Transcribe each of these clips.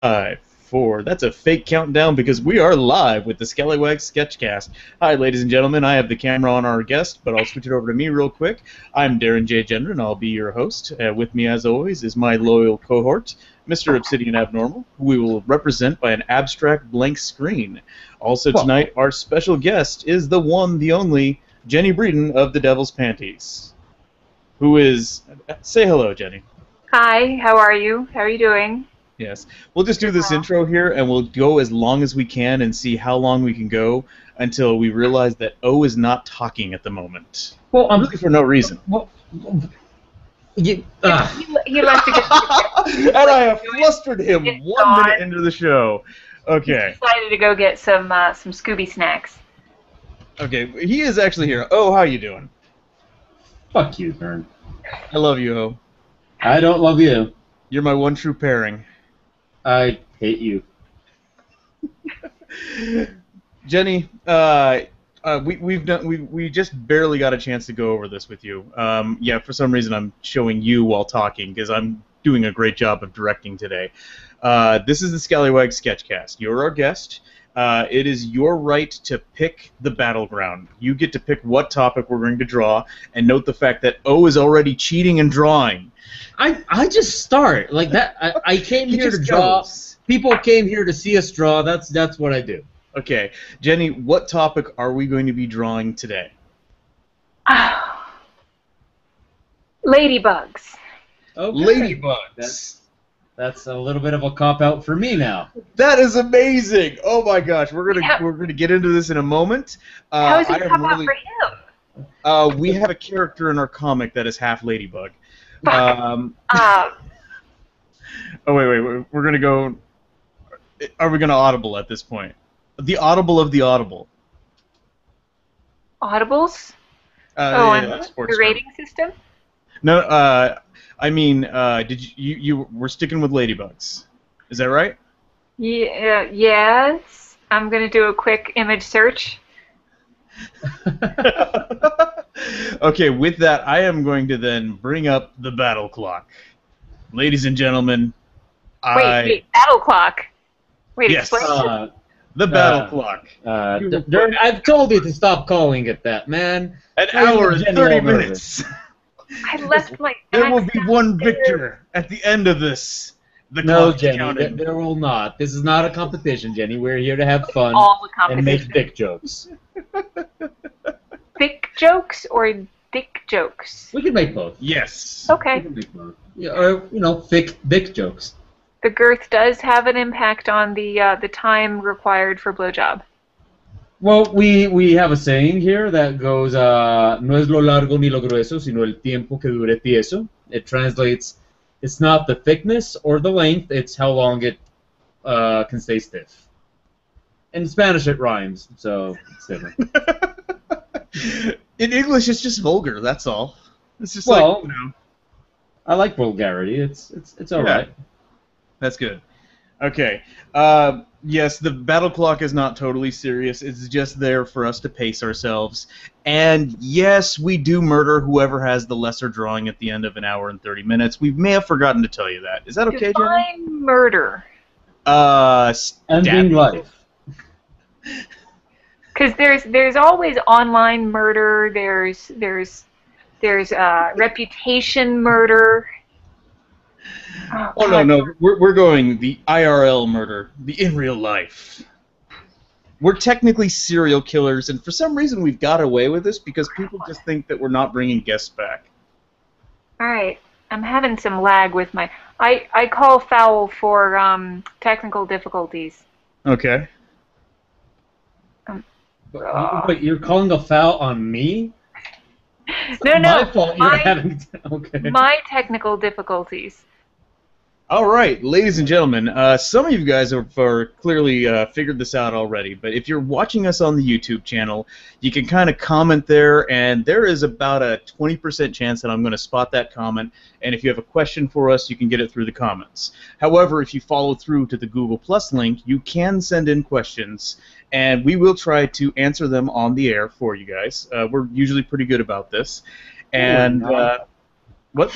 5, 4. That's a fake countdown because we are live with the Scallywags Sketchcast. Hi, ladies and gentlemen. I have the camera on our guest, but I'll switch it over to me real quick. I'm Darren J. Gender, and I'll be your host. With me, as always, is my loyal cohort, Mr. Obsidian Abnormal, who we will represent by an abstract blank screen. Also tonight, our special guest is the one, the only, Jennie Breeden of the Devil's Panties, who is... Say hello, Jennie. Hi, how are you? How are you doing? Yes. We'll just do this intro here, and we'll go as long as we can and see how long we can go until we realize that O is not talking at the moment. Well, really for no reason. He left to get and I have flustered him 1 minute into the show. Okay. He decided to go get some Scooby snacks. Okay, he is actually here. Oh, how you doing? Fuck you, Dern. I love you, O. I don't love you. You're my one true pairing. I hate you. Jennie, we just barely got a chance to go over this with you. Yeah, for some reason I'm showing you while talking because I'm doing a great job of directing today. This is the Scallywags Sketchcast. You're our guest. It is your right to pick the battleground. You get to pick what topic we're going to draw, and note the fact that O is already cheating and drawing. I just start like that. I came here to draw. People came here to see us draw. That's what I do. Okay, Jennie, what topic are we going to be drawing today? Ladybugs. Okay. Ladybugs. That's a little bit of a cop-out for me now. That is amazing! Oh my gosh, we're gonna get into this in a moment. How is it a cop-out for him? We have a character in our comic that is half ladybug. Oh wait, we're gonna go. Are we gonna audible at this point? The audible of the audible. Audibles? Yeah, the rating system? No, I mean, did you were sticking with ladybugs? Is that right? Yeah. Yes. I'm gonna do a quick image search. Okay, with that, I am going to then bring up the battle clock. Ladies and gentlemen, Wait, battle clock. Wait, yes, explain. the battle clock. Dern, I've told you to stop calling it that, man. An hour and 30 minutes. I left my. There will be one victor at the end of this. No, Jennie, there will not. This is not a competition, Jennie. We're here to have fun and make dick jokes. Thick jokes or dick jokes? We can make both. Yes. Okay. We can make both. Yeah, or thick dick jokes. The girth does have an impact on the time required for blowjob. Well, we have a saying here that goes, no es lo largo ni lo grueso, sino el tiempo que dure tieso. It translates, it's not the thickness or the length, it's how long it can stay stiff. In Spanish it rhymes, so it's different. In English, it's just vulgar. That's all. It's just I like vulgarity. It's all right. That's good. Okay. Yes, the battle clock is not totally serious. It's just there for us to pace ourselves. And yes, we do murder whoever has the lesser drawing at the end of an hour and 30 minutes. We may have forgotten to tell you that. Is that okay, Jennie? Define murder. Ending life. Because there's always online murder. There's reputation murder. Oh no, we're going the IRL murder, the in real life. We're technically serial killers, and for some reason we've got away with this because people just think that we're not bringing guests back. All right, I'm having some lag with my. I call foul for technical difficulties. Okay. Wait, you're calling a foul on me? No, my fault. You're having. Okay. My technical difficulties. All right, ladies and gentlemen, some of you guys have clearly figured this out already, but if you're watching us on the YouTube channel, you can kind of comment there, and there is about a 20% chance that I'm going to spot that comment, and if you have a question for us, you can get it through the comments. However, if you follow through to the Google Plus link, you can send in questions, and we will try to answer them on the air for you guys. We're usually pretty good about this. And what?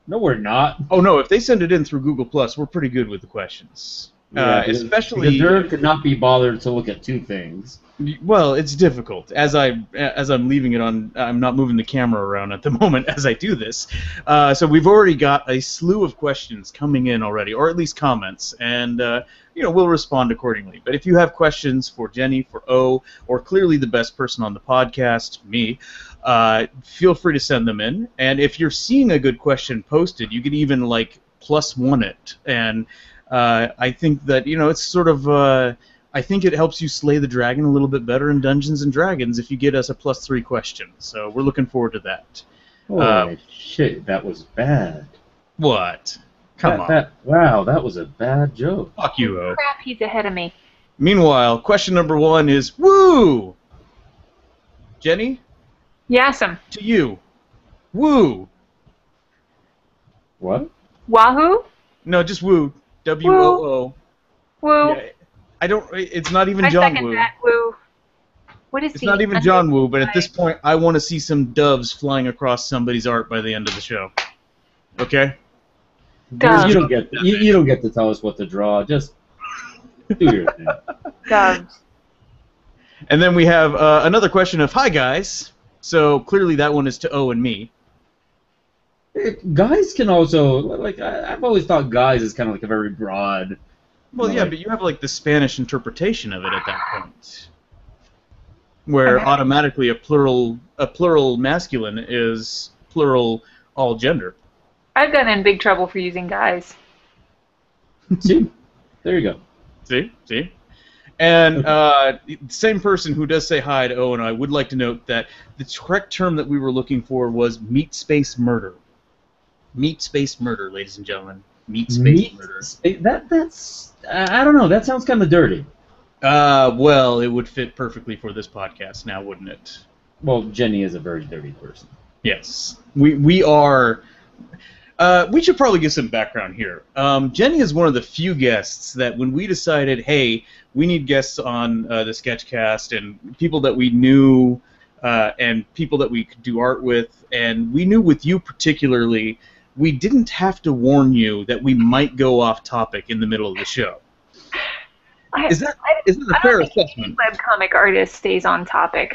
No, we're not. Oh no! If they send it in through Google Plus, we're pretty good with the questions. Yeah, especially because Dern could not be bothered to look at two things. well, it's difficult. As I'm leaving it on, I'm not moving the camera around at the moment as I do this. So we've already got a slew of questions coming in already, or at least comments, and we'll respond accordingly. But if you have questions for Jennie, for O, or clearly the best person on the podcast, me, feel free to send them in. And if you're seeing a good question posted, you can even +1 it. And I think that it's sort of. I think it helps you slay the dragon a little bit better in Dungeons and Dragons if you get us a +3 question. So we're looking forward to that. Holy shit, that was bad. What? Come on. Wow, that was a bad joke. Fuck you, O. Crap, he's ahead of me. Meanwhile, question number 1 is woo! Jennie? Yasum. To you. Woo! What? Wahoo? No, just woo. W-O-O. Woo. Yeah, it's not even I John second Woo. that. Woo. What is It's not even John Woo, but at this point, I want to see some doves flying across somebody's art by the end of the show. Okay? Doves. You don't get to tell us what to draw. Just do your thing. Doves. And then we have another question of, hi, guys. So clearly that one is to O and me. Guys can also, I've always thought guys is kind of a very broad... Well, yeah, but you have the Spanish interpretation of it at that point, where automatically a plural masculine is plural all gender. I've gotten in big trouble for using guys. See, there you go. See, and same person who does say hi to O and I would like to note that the correct term that we were looking for was meat space murder. Meat space murder, ladies and gentlemen. Meat space murder. That's I don't know. That sounds kind of dirty. Well, it would fit perfectly for this podcast now, wouldn't it? Well, Jennie is a very dirty person. Yes, we are. We should probably give some background here. Jennie is one of the few guests that when we decided, hey, we need guests on the Sketchcast and people that we knew and people that we could do art with, and we knew with you particularly, we didn't have to warn you that we might go off topic in the middle of the show. Is that a fair assessment? Webcomic artist stays on topic.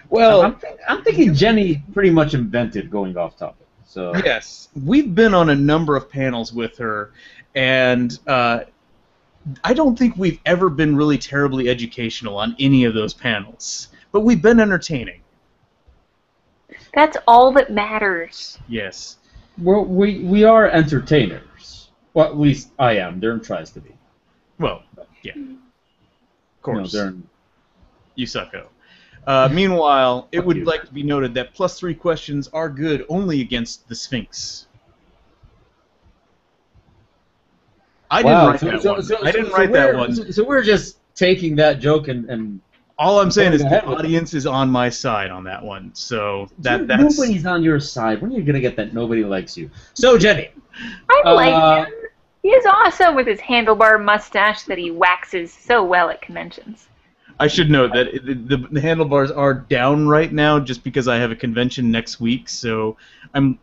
Well, I'm thinking Jennie pretty much invented going off topic. So yes, we've been on a number of panels with her, and I don't think we've ever been really terribly educational on any of those panels, but we've been entertaining. That's all that matters. Yes. Well, we are entertainers. Well, at least I am. Dern tries to be. Well, yeah. Of course. No, Dern. You sucko. Meanwhile, it would you. like to be noted that +3 questions are good only against the Sphinx. I didn't write that one. I didn't write that one. So we're just taking that joke and all I'm saying is the audience is on my side on that one. So that's nobody's on your side. When are you gonna get that nobody likes you? So Jennie, I like him. He is awesome with his handlebar mustache that he waxes so well at conventions. I should note that the handlebars are down right now just because I have a convention next week. So I'm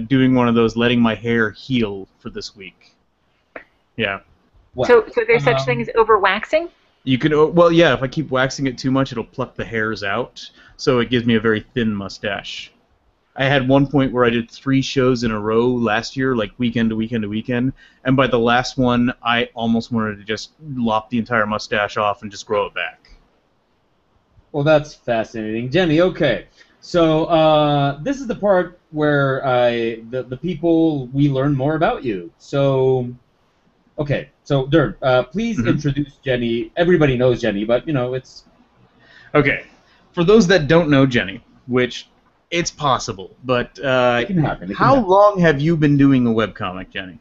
doing one of those letting my hair heal for this week. Yeah. Wow. So there's such thing as overwaxing? You can, well, yeah, if I keep waxing it too much, it'll pluck the hairs out, so it gives me a very thin mustache. I had one point where I did 3 shows in a row last year, weekend to weekend to weekend, and by the last one, I almost wanted to just lop the entire mustache off and just grow it back. Well, that's fascinating. Jennie, okay. So this is the part where the people, we learn more about you. So... Okay, so Dern, please introduce Jennie. Everybody knows Jennie, but it's... Okay, for those that don't know Jennie, which it's possible, but it can happen. How long have you been doing a webcomic, Jennie?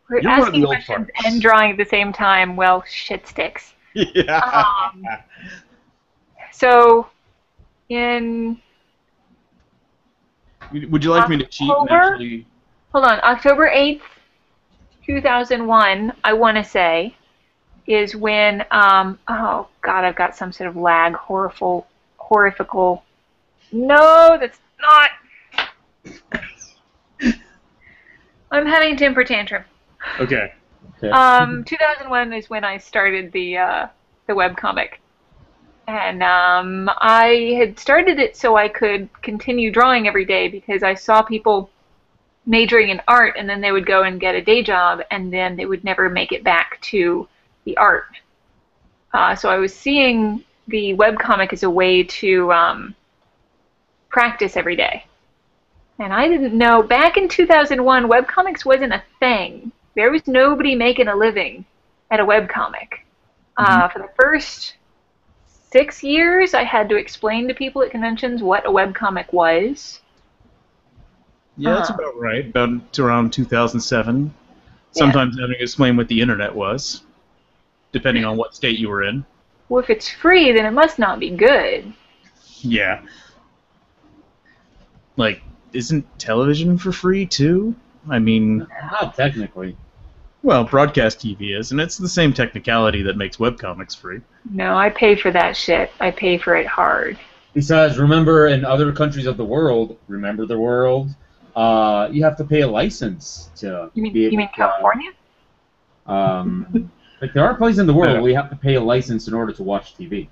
We're You're one of asking the old questions farts. and drawing at the same time. Well, shit sticks. Yeah. So, in... Would you like me to cheat and October? actually... Hold on, October 8th, 2001, I want to say, is when, oh god, I've got some sort of lag, horrifical, no, that's not, I'm having a temper tantrum. Okay. Okay. 2001 is when I started the webcomic. And I had started it so I could continue drawing every day because I saw people majoring in art and then they would go and get a day job and then they would never make it back to the art. So I was seeing the webcomic as a way to practice every day. And I didn't know, back in 2001, webcomics wasn't a thing. There was nobody making a living at a webcomic. For the first 6 years, I had to explain to people at conventions what a webcomic was. Yeah, that's about right. About around 2007. Sometimes having to explain what the internet was, depending on what state you were in. Well, if it's free, then it must not be good. Yeah. Like, isn't television for free, too? I mean... Not technically. Well, broadcast TV is, and it's the same technicality that makes webcomics free. No, I pay for that shit. I pay for it hard. Besides, remember, in other countries of the world, you have to pay a license to You be able mean California? Like, there are places in the world where you have to pay a license in order to watch TV.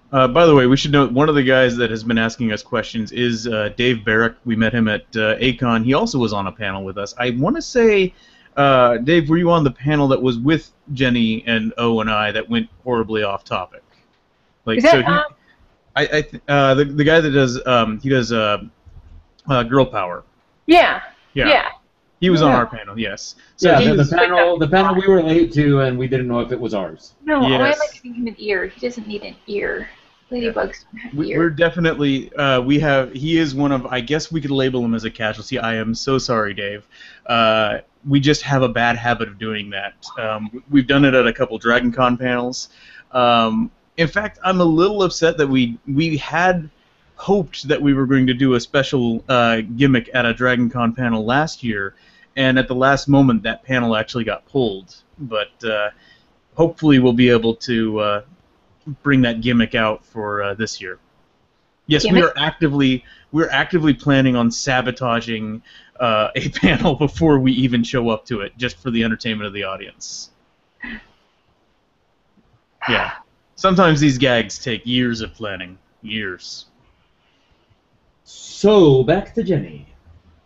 By the way, we should note one of the guys that has been asking us questions is Dave Barrick. We met him at A-Kon. He also was on a panel with us. I want to say, Dave, were you on the panel that was with Jennie and O and I that went horribly off topic? Like, is that, the guy that does he does Girl Power. Yeah. He was on our panel, yes. So yeah, the panel we were late to, and we didn't know if it was ours. No, why am I giving him an ear? He doesn't need an ear. Ladybugs don't have ear. We're definitely, he is one of, I guess we could label him as a casualty. I am so sorry, Dave. We just have a bad habit of doing that. We've done it at a couple Dragon Con panels. In fact, I'm a little upset that we had hoped that we were going to do a special gimmick at a Dragon Con panel last year, and at the last moment that panel actually got pulled. But hopefully we'll be able to bring that gimmick out for this year. Yes, we're actively planning on sabotaging a panel before we even show up to it, just for the entertainment of the audience. Yeah. Sometimes these gags take years of planning. Years. So, back to Jennie.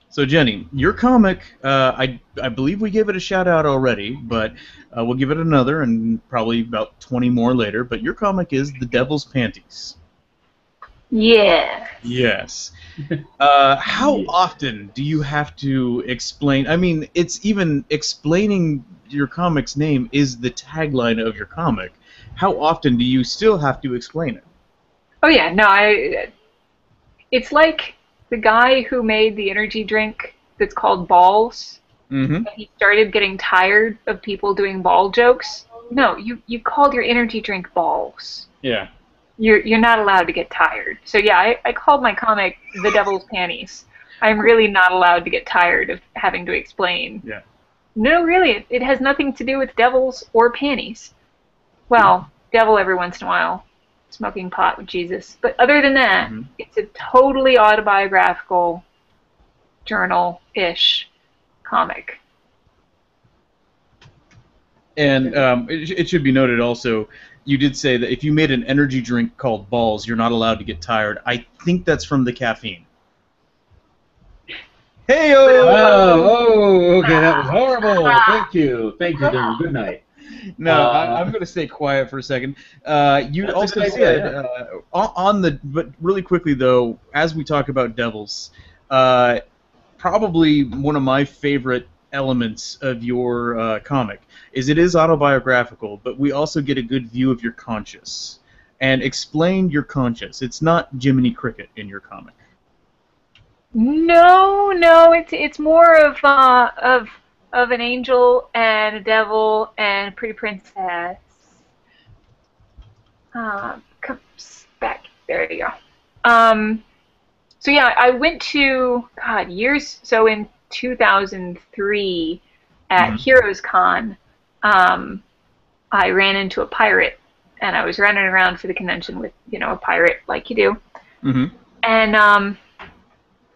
So, Jennie, your comic, I believe we gave it a shout-out already, but we'll give it another, and probably about 20 more later, but your comic is The Devil's Panties. Yeah. Yes. How often do you have to explain? I mean, it's even explaining your comic's name is the tagline of your comic. How often do you still have to explain it? Oh, yeah. No, it's like the guy who made the energy drink that's called Balls. Mm-hmm. And he started getting tired of people doing ball jokes. No, you called your energy drink Balls. Yeah. You're not allowed to get tired. So yeah, I called my comic The Devil's Panties. I'm really not allowed to get tired of having to explain. Yeah. No, really, it has nothing to do with devils or panties. Well, devil every once in a while, smoking pot with Jesus. But other than that, it's a totally autobiographical, journal-ish comic. And it should be noted also, you did say that if you made an energy drink called Balls, you're not allowed to get tired. I think that's from the caffeine. Hey-o! Oh, okay, that was horrible. Thank you, Darren. Good night. No, I'm going to stay quiet for a second. You also said, but really quickly though, as we talk about devils, probably one of my favorite elements of your comic is it is autobiographical, but we also get a good view of your conscience. And explain your conscience. It's not Jiminy Cricket in your comic. No, it's more of an angel and a devil and a pretty princess. Come back. There you go. So yeah, I went to so in 2003 at Heroes Con, I ran into a pirate, and I was running around for the convention with a pirate like you do. Mm-hmm. And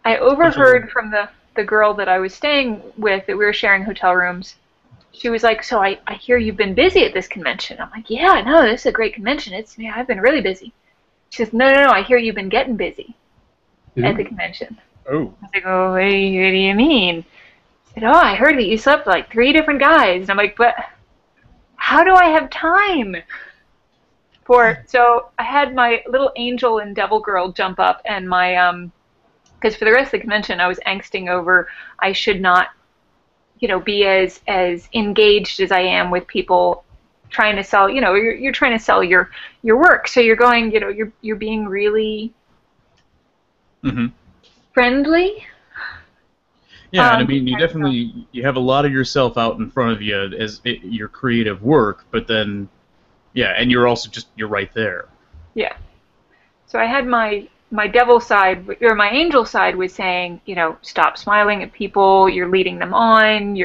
I overheard from the girl that I was staying with that we were sharing hotel rooms, she was like, so I hear you've been busy at this convention. I'm like, yeah, no, this is a great convention. I've been really busy. She says, no, I hear you've been getting busy at the convention. Oh. I was like, oh, what do you mean? She said, oh, I heard that you slept with like 3 different guys. And I'm like, but how do I have time? So I had my little angel and devil girl jump up, and my because for the rest of the convention I was angsting over I should not, be as engaged as I am with people trying to sell. You're trying to sell your work, so you're going, you're being really friendly. Yeah, and I mean, you have a lot of yourself out in front of you as your creative work, but then, yeah, and you're also you're right there. Yeah. So I had my devil side, or my angel side was saying, stop smiling at people, you're leading them on,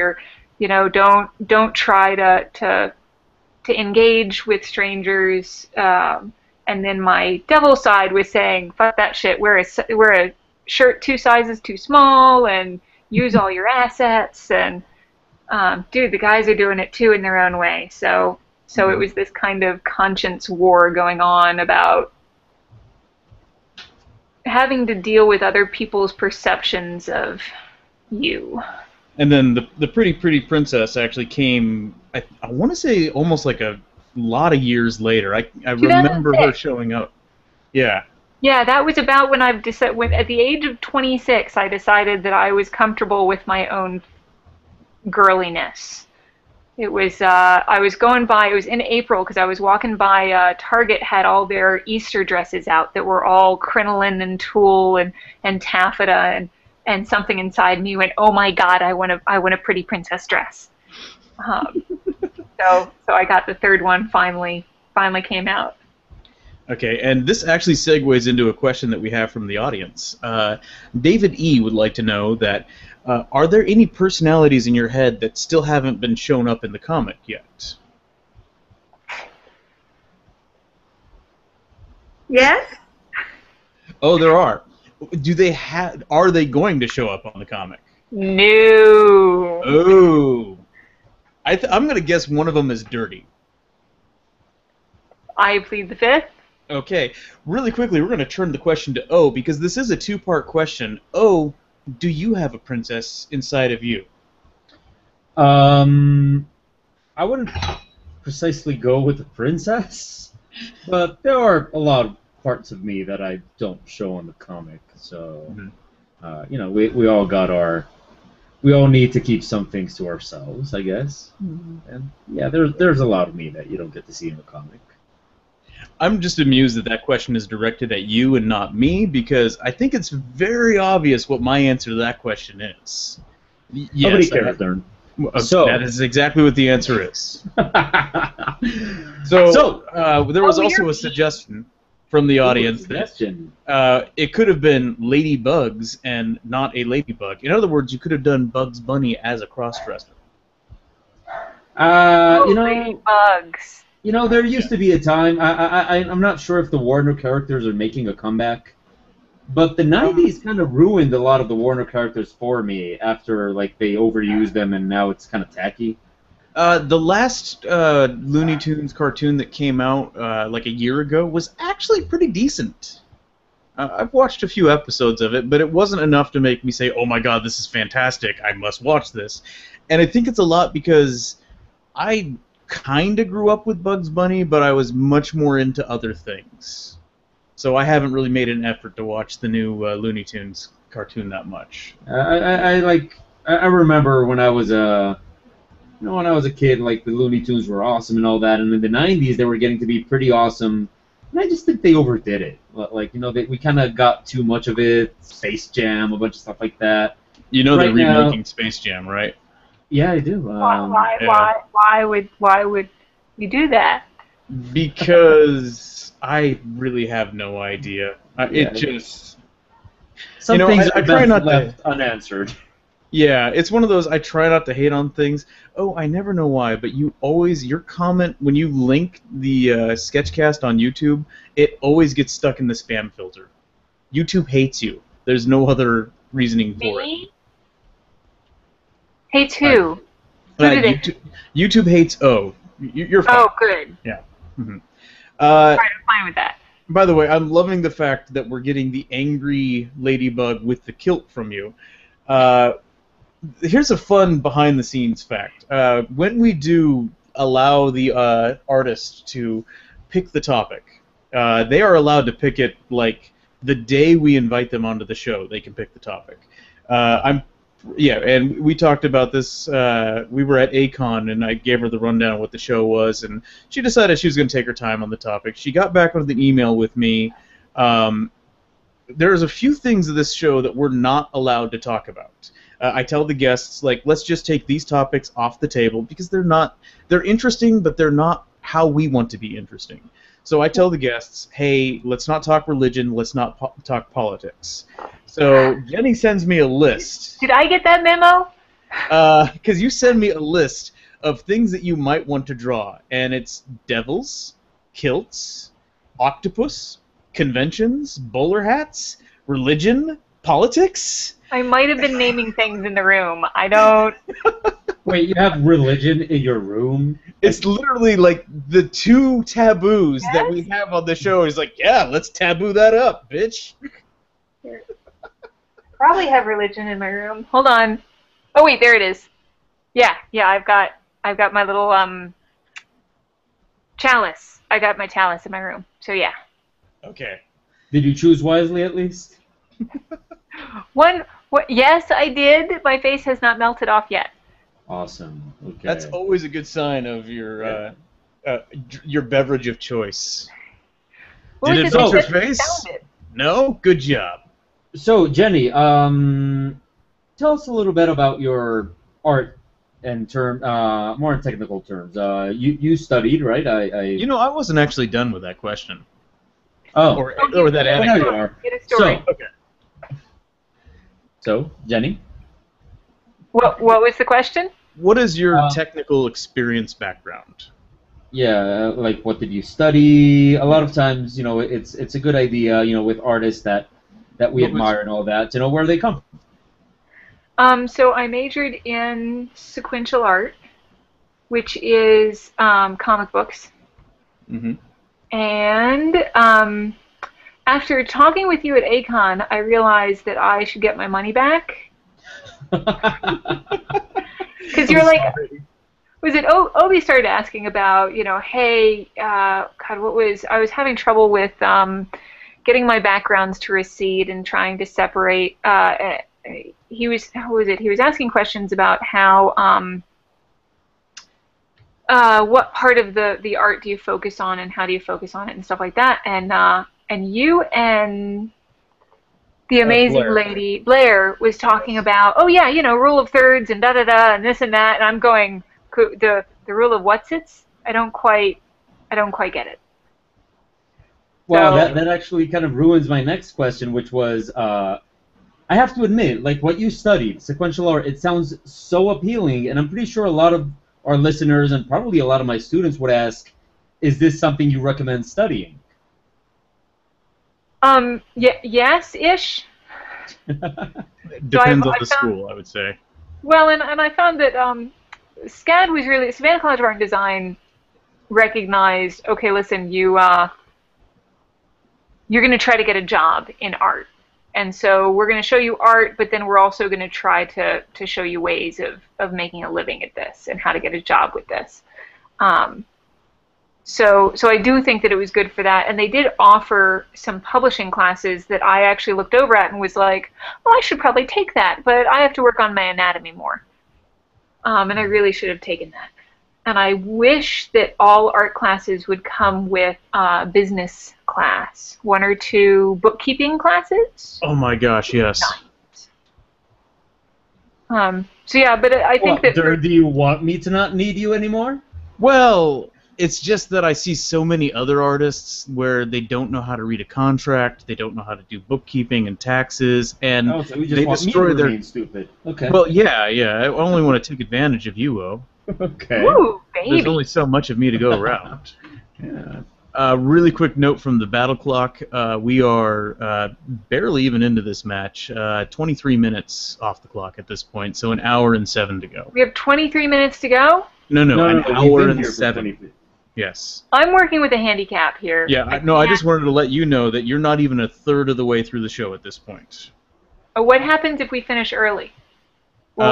don't try to engage with strangers. And then my devil side was saying, fuck that shit, wear a shirt 2 sizes too small, and use all your assets, and dude, the guys are doing it too in their own way. So it was this kind of conscience war going on about having to deal with other people's perceptions of you. And then the pretty princess actually came, I want to say almost like a lot of years later. I remember her showing up. Yeah. Yeah, that was about when at the age of 26, I decided that I was comfortable with my own girliness. It was, I was going by, it was in April, because I was walking by, Target had all their Easter dresses out that were all crinoline and tulle and taffeta, and something inside me went, oh my god, I want a pretty princess dress. So I got the 3rd one, finally came out. Okay, and this actually segues into a question that we have from the audience. David E. would like to know that, are there any personalities in your head that still haven't been shown up in the comic yet? Yes? Oh, there are. Are they going to show up on the comic? No. Oh. I'm going to guess one of them is Dirty. I plead the 5th. Okay, really quickly, we're going to turn the question to O, because this is a 2-part question. O, do you have a princess inside of you? I wouldn't precisely go with the princess, but there are a lot of parts of me that I don't show in the comic. So, we all got we all need to keep some things to ourselves, I guess. And yeah, there's a lot of me that you don't get to see in the comic. I'm just amused that question is directed at you and not me, because I think it's very obvious what my answer to that question is. Yes, nobody cares, Dern. So that is exactly what the answer is. So there was also a suggestion from the audience that it could have been Ladybugs and not a ladybug. In other words, you could have done Bugs Bunny as a crossdresser. Ladybugs. There used to be a time, I'm not sure if the Warner characters are making a comeback, but the 90s kind of ruined a lot of the Warner characters for me after, they overused them and now it's kind of tacky. The last Looney Tunes cartoon that came out, a year ago, was actually pretty decent. I've watched a few episodes of it, but it wasn't enough to make me say, oh my god, this is fantastic, I must watch this. And I think it's a lot because I kind of grew up with Bugs Bunny, but I was much more into other things. So I haven't really made an effort to watch the new Looney Tunes cartoon that much. I remember when I was a kid, the Looney Tunes were awesome and all that, and in the 90s they were getting to be pretty awesome, and I just think they overdid it. We kind of got too much of it. Space Jam, a bunch of stuff like that. They're remaking Space Jam, right? Yeah, I do. Why would you do that? Because I really have no idea. Some things I try not left unanswered. Yeah, it's one of those, I try not to hate on things. Oh, I never know why, but your comment, when you link the Sketchcast on YouTube, it always gets stuck in the spam filter. YouTube hates you. There's no other reasoning for it. Hates who? YouTube hates O. You're fine. Oh, good. Yeah. Mm-hmm. All right, I'm fine with that. By the way, I'm loving the fact that we're getting the angry ladybug with the kilt from you. Here's a fun behind-the-scenes fact. When we do allow the artist to pick the topic, they are allowed to pick it like the day we invite them onto the show. They can pick the topic. And we talked about this. We were at A-Kon, and I gave her the rundown of what the show was, and she decided she was going to take her time on the topic. She got back with an email with me. There's a few things of this show that we're not allowed to talk about. I tell the guests, like, let's just take these topics off the table because they're interesting, but they're not how we want to be interesting. So I tell the guests, hey, let's not talk religion, let's not talk politics. So Jenny sends me a list. Did I get that memo? Because you send me a list of things that you might want to draw, and it's devils, kilts, octopus, conventions, bowler hats, religion, politics. I might have been naming things in the room. I don't... Wait, you have religion in your room? It's literally like the two taboos that we have on the show. Is like, yeah, let's taboo that up, bitch. Probably have religion in my room. Hold on. Oh wait, there it is. Yeah, I've got my little chalice. I got my chalice in my room. So yeah. Okay. Did you choose wisely at least? Yes, I did. My face has not melted off yet. Awesome. Okay. That's always a good sign of your beverage of choice. What Did was it the melt thing your that face? sounded? No? Good job. So, Jenny, tell us a little bit about your art and more in technical terms. You studied, right? You know, I wasn't actually done with that question. Oh. Or that Now anecdote. you are. Get a story. So, Jenny? What was the question? What is your technical experience background? Yeah, like what did you study? A lot of times, you know, it's a good idea, you know, with artists that we admire and all that, to know where they come from. So I majored in sequential art, which is comic books. Mm-hmm. And after talking with you at A-Kon, I realized that I should get my money back. Because you're like, was it Obi started asking about, you know, hey, God, I was having trouble with getting my backgrounds to recede and trying to separate. He was asking questions about how, what part of the art do you focus on and how do you focus on it and stuff like that. And you and the amazing lady Blair was talking about, oh yeah, you know, rule of thirds and da-da-da and this and that, and I'm going, the rule of whatsits? I don't quite get it. Well, that actually kind of ruins my next question, which was, I have to admit, like what you studied, sequential art, it sounds so appealing, and I'm pretty sure a lot of our listeners and probably a lot of my students would ask, is this something you recommend studying? Yes-ish. Depends on the school, I would say. Well, and I found that SCAD was really, Savannah College of Art and Design recognized, okay, listen, you're going to try to get a job in art. And so we're going to show you art, but then we're also going to try to show you ways of making a living at this and how to get a job with this. So I do think that it was good for that. And they did offer some publishing classes that I actually looked over at and was like, well, I should probably take that, but I have to work on my anatomy more. And I really should have taken that. And I wish that all art classes would come with business class, 1 or 2 bookkeeping classes. Oh my gosh, yes. So yeah, but I think that... Do you want me to not need you anymore? Well, it's just that I see so many other artists where they don't know how to read a contract, they don't know how to do bookkeeping and taxes, and so you just they want destroy me to their... remain stupid. Okay. Well, yeah, I only want to take advantage of you, O. Okay. Ooh, baby. There's only so much of me to go around. Yeah. Really quick note from the battle clock. We are barely even into this match. 23 minutes off the clock at this point, so an hour and 7 to go. We have 23 minutes to go? No, an we've hour been and here for 7. 20. Yes. I'm working with a handicap here. Yeah, I just wanted to let you know that you're not even a third of the way through the show at this point. What happens if we finish early? We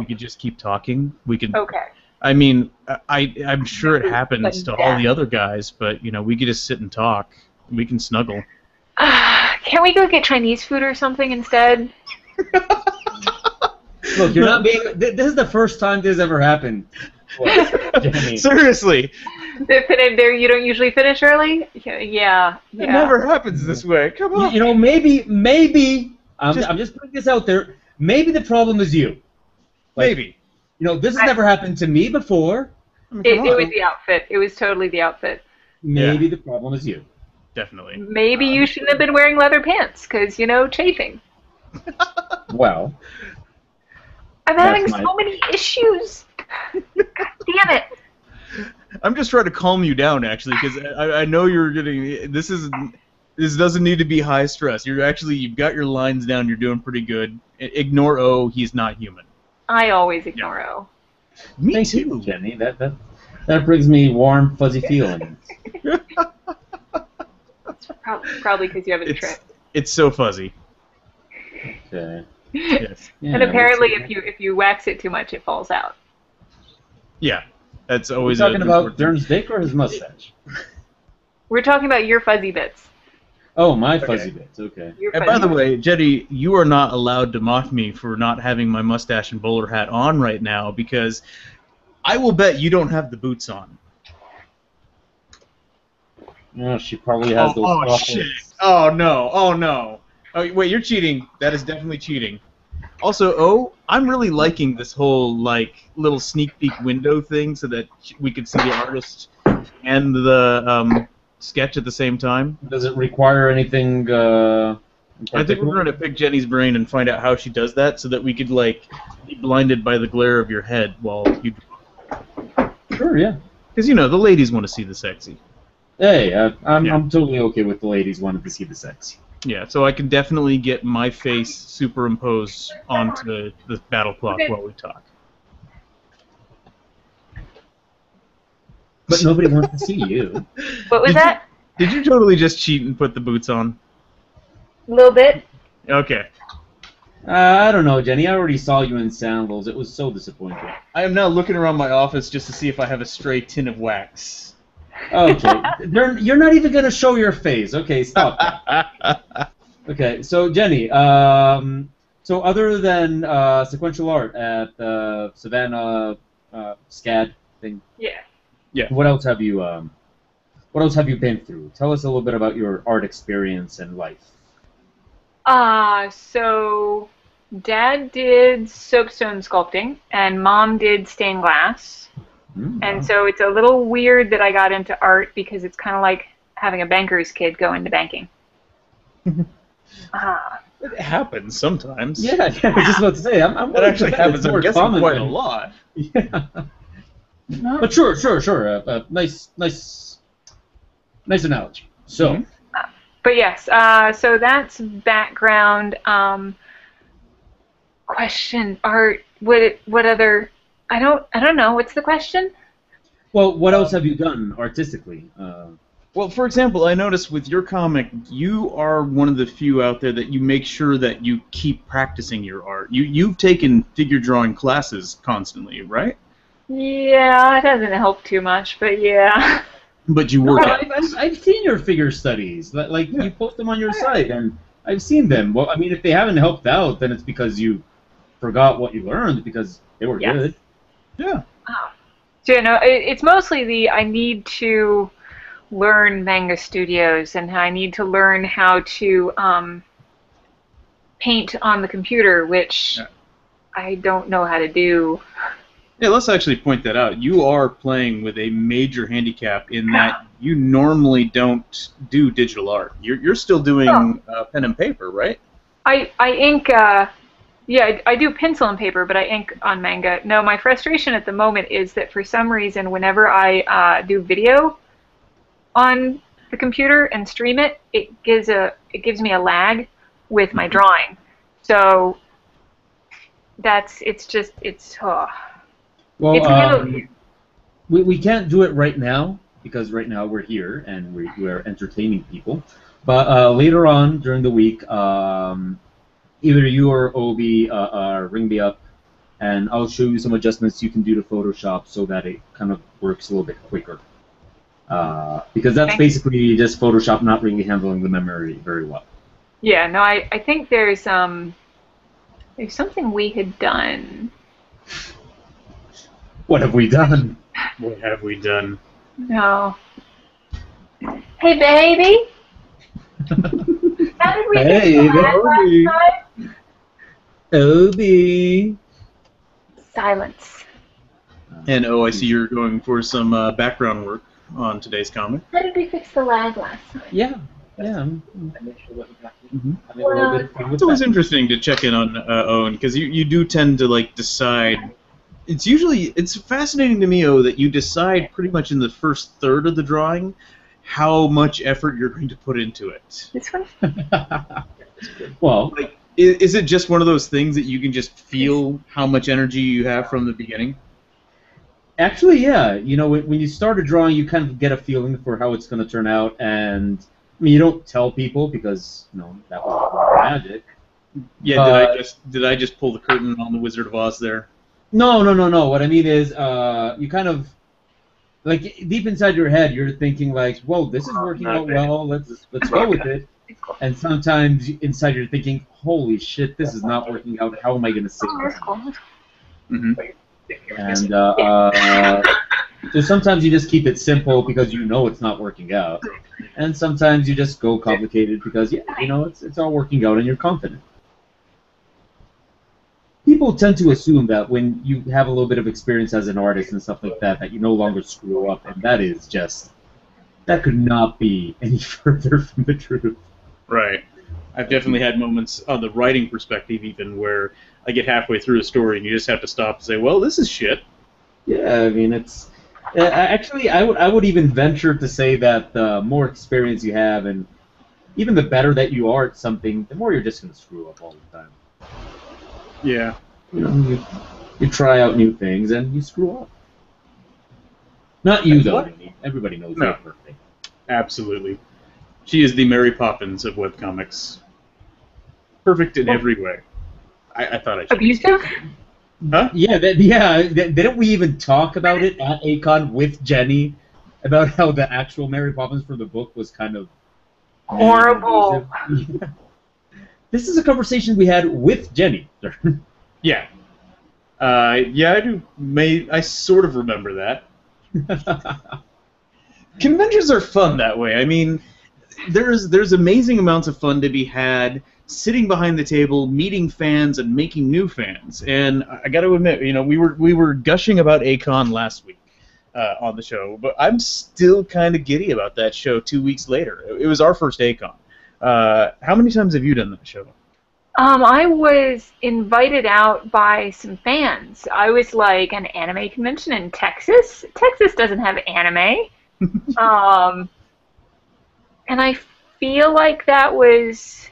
could just keep talking. We could. Okay. I mean, I'm sure it happens to all the other guys, but you know, we could just sit and talk. We can snuggle. Can't we go get Chinese food or something instead? Look, you're not being. This is the first time this ever happened. Seriously. There, you don't usually finish early? Yeah. It never happens this way. Come on. You know, maybe. I'm just putting this out there. Maybe the problem is you. Maybe. You know, this has never happened to me before. It was the outfit. It was totally the outfit. Maybe the problem is you. Definitely. Maybe you shouldn't have been wearing leather pants, because, you know, chafing. Well. I'm having so many issues. God damn it. I'm just trying to calm you down, actually, because I know you're getting... This doesn't need to be high stress. You've got your lines down. You're doing pretty good. Ignore O. He's not human. I always ignore O. Me Thank too, you, Jenny. That brings me warm, fuzzy feelings. Probably because you have a trip. It's so fuzzy. Okay. Yes. Yeah, And apparently, if you wax it too much, it falls out. Yeah, that's always. Are we talking about Dern's dick or his mustache? We're talking about your fuzzy bits. Oh, my fuzzy bits. Okay. And by the way, Jenny, you are not allowed to mock me for not having my mustache and bowler hat on right now because I will bet you don't have the boots on. No, she probably has those. Oh shit! Oh no! Oh no! Oh wait, you're cheating. That is definitely cheating. Also, O, I'm really liking this whole little sneak peek window thing, so that we could see the artist and the sketch at the same time. Does it require anything? I think we're going to pick Jenny's brain and find out how she does that, so that we could be blinded by the glare of your head while you. Sure, yeah. Because you know the ladies want to see the sexy. Hey, I'm totally okay with the ladies wanting to see the sexy. Yeah, so I can definitely get my face superimposed onto the battle clock while we talk. But nobody wants to see you. What was that? Did you totally just cheat and put the boots on? A little bit. Okay. I don't know, Jenny. I already saw you in sandals. It was so disappointing. I am now looking around my office just to see if I have a stray tin of wax. Okay. You're not even going to show your face. Okay, stop that. Okay, so Jenny, so other than sequential art at the Savannah SCAD thing, Yeah. what else have you been through? Tell us a little bit about your art experience and life. So Dad did soapstone sculpting, and Mom did stained glass. And so it's a little weird that I got into art because it's kind of like having a banker's kid go into banking. It happens sometimes. Yeah, I was just about to say. That actually happens. I'm guessing quite a lot. Yeah. But sure. Nice analogy. So. But yes, so that's background. Question, art. What other? I don't know. What's the question? Well, what else have you done artistically? Well, for example, I noticed with your comic, you are one of the few out there that you make sure that you keep practicing your art. You've taken figure drawing classes constantly, right? Yeah, it doesn't help too much, but yeah. But you work. I've seen your figure studies. You post them on your site, and I've seen them. Well, I mean, if they haven't helped out, then it's because you forgot what you learned because they were good. Yeah. So it's mostly I need to learn manga studios, and I need to learn how to paint on the computer, which I don't know how to do. Yeah, let's actually point that out. You are playing with a major handicap in that you normally don't do digital art. You're still doing pen and paper, right? I ink. Yeah, I do pencil and paper, but I ink on manga. No, my frustration at the moment is that for some reason, whenever I do video, on the computer and stream it, it gives me a lag with my drawing. So it's Well, we can't do it right now because right now we're here and we're entertaining people. But later on during the week, either you or Obi ring me up, and I'll show you some adjustments you can do to Photoshop so that it kind of works a little bit quicker. Because that's basically just Photoshop not really handling the memory very well. Yeah, no, I think there's something we had done. What have we done? What have we done? No. Hey, baby. How did we do last time? Obi. Silence. And I see you're going for some background work on today's comic. How did we fix the lag last time? Yeah. It's always interesting to check in on Owen because you do tend to like decide. It's fascinating to me, that you decide pretty much in the first third of the drawing how much effort you're going to put into it. This one? Well, like, is it just one of those things that you can just feel how much energy you have from the beginning? Actually, yeah. You know, when you start a drawing, you kind of get a feeling for how it's going to turn out, and I mean, you don't tell people because that was magic. Yeah, did I just pull the curtain on the Wizard of Oz there? No. What I mean is, you kind of, like, deep inside your head, you're thinking like, "Whoa, this is working out well. Let's go with it." And sometimes inside you're thinking, "Holy shit, this is not working out. How am I going to sing this?" Mm-hmm. And so sometimes you just keep it simple because you know it's not working out, and sometimes you just go complicated because it's all working out and you're confident. People tend to assume that when you have a little bit of experience as an artist and stuff like that, that you no longer screw up, and that could not be any further from the truth. Right. I've definitely had moments on the writing perspective even where I get halfway through a story and you just have to stop and say, well, this is shit. Yeah, I mean, it's... actually, I would even venture to say that the more experience you have and even the better that you are at something, the more you're just going to screw up all the time. Yeah. You try out new things and you screw up. Not you, though. Everybody knows you're perfect. Absolutely. She is the Mary Poppins of webcomics. Perfect in every way. I thought I should. Abusive? Huh? Yeah, didn't we even talk about it at A-Kon with Jennie? About how the actual Mary Poppins for the book was kind of... horrible. Yeah. This is a conversation we had with Jennie. Yeah. Yeah, I do. I sort of remember that. Conventions are fun that way. I mean, there's amazing amounts of fun to be had sitting behind the table, meeting fans, and making new fans. And I got to admit, we were gushing about A-Kon last week on the show, but I'm still kind of giddy about that show 2 weeks later. It was our first A-Kon. How many times have you done that show? I was invited out by some fans. I was like an anime convention in Texas. Texas doesn't have anime. And I feel like that was...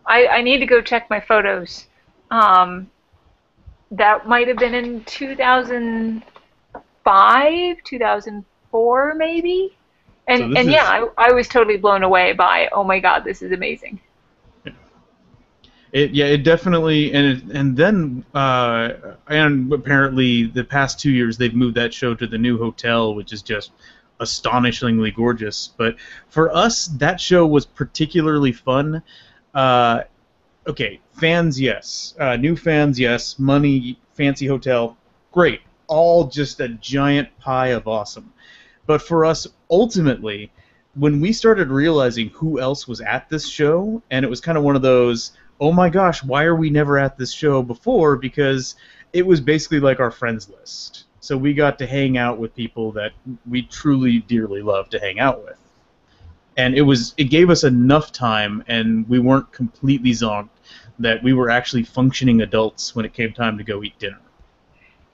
I need to go check my photos. That might have been in 2005, 2004 maybe? And yeah, I was totally blown away by, oh my god, this is amazing. It definitely, and then and apparently the past 2 years they've moved that show to the new hotel, which is just astonishingly gorgeous. But for us, that show was particularly fun. Okay, fans, yes. New fans, yes. Money, fancy hotel, great. All just a giant pie of awesome. But for us, ultimately, when we started realizing who else was at this show, and it was kind of one of those, oh my gosh, why are we never at this show before? Because it was basically like our friends list. So we got to hang out with people that we truly, dearly love to hang out with. And it gave us enough time, and we weren't completely zonked, that we were actually functioning adults when it came time to go eat dinner.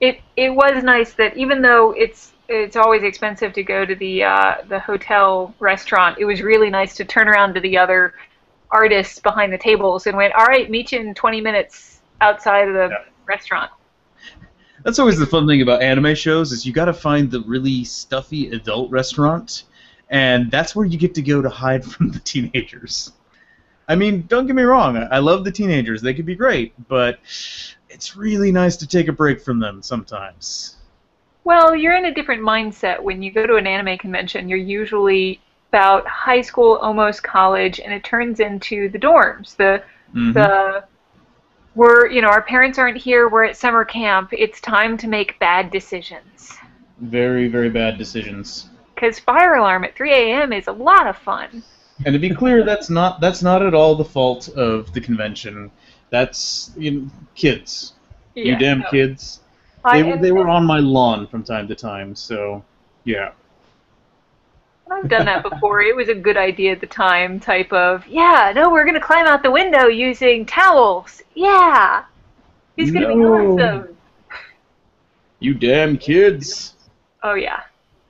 it was nice that even though it's always expensive to go to the hotel restaurant, it was really nice to turn around to the other artists behind the tables and went, all right, meet you in 20 minutes outside of the restaurant. That's always the fun thing about anime shows is you got to find the really stuffy adult restaurant, and that's where you get to go to hide from the teenagers. I mean, don't get me wrong, I love the teenagers. They could be great, but it's really nice to take a break from them sometimes. Well, you're in a different mindset when you go to an anime convention. You're usually about high school, almost college, and it turns into the dorms. Our parents aren't here. We're at summer camp. It's time to make bad decisions. Very, very bad decisions. Because fire alarm at 3 a.m. is a lot of fun. And to be clear, that's not at all the fault of the convention. That's kids. Yeah, you damn kids. They were on my lawn from time to time, so yeah. I've done that before. It was a good idea at the time, type of, yeah, no, we're going to climb out the window using towels. Yeah. It's going to be awesome. You damn kids. Oh, yeah.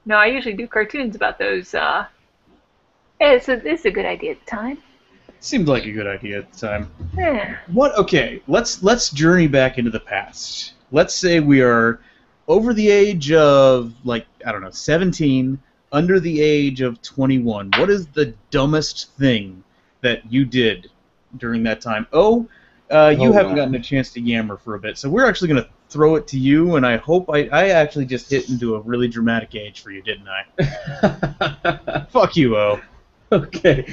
No, I usually do cartoons about those. It's a good idea at the time. Seemed like a good idea at the time. Yeah. Okay, let's journey back into the past. Let's say we are over the age of, 17, under the age of 21. What is the dumbest thing that you did during that time? You haven't gotten a chance to yammer for a bit, so we're actually going to throw it to you, and I hope I actually just hit into a really dramatic age for you, didn't I? Fuck you, O. Okay.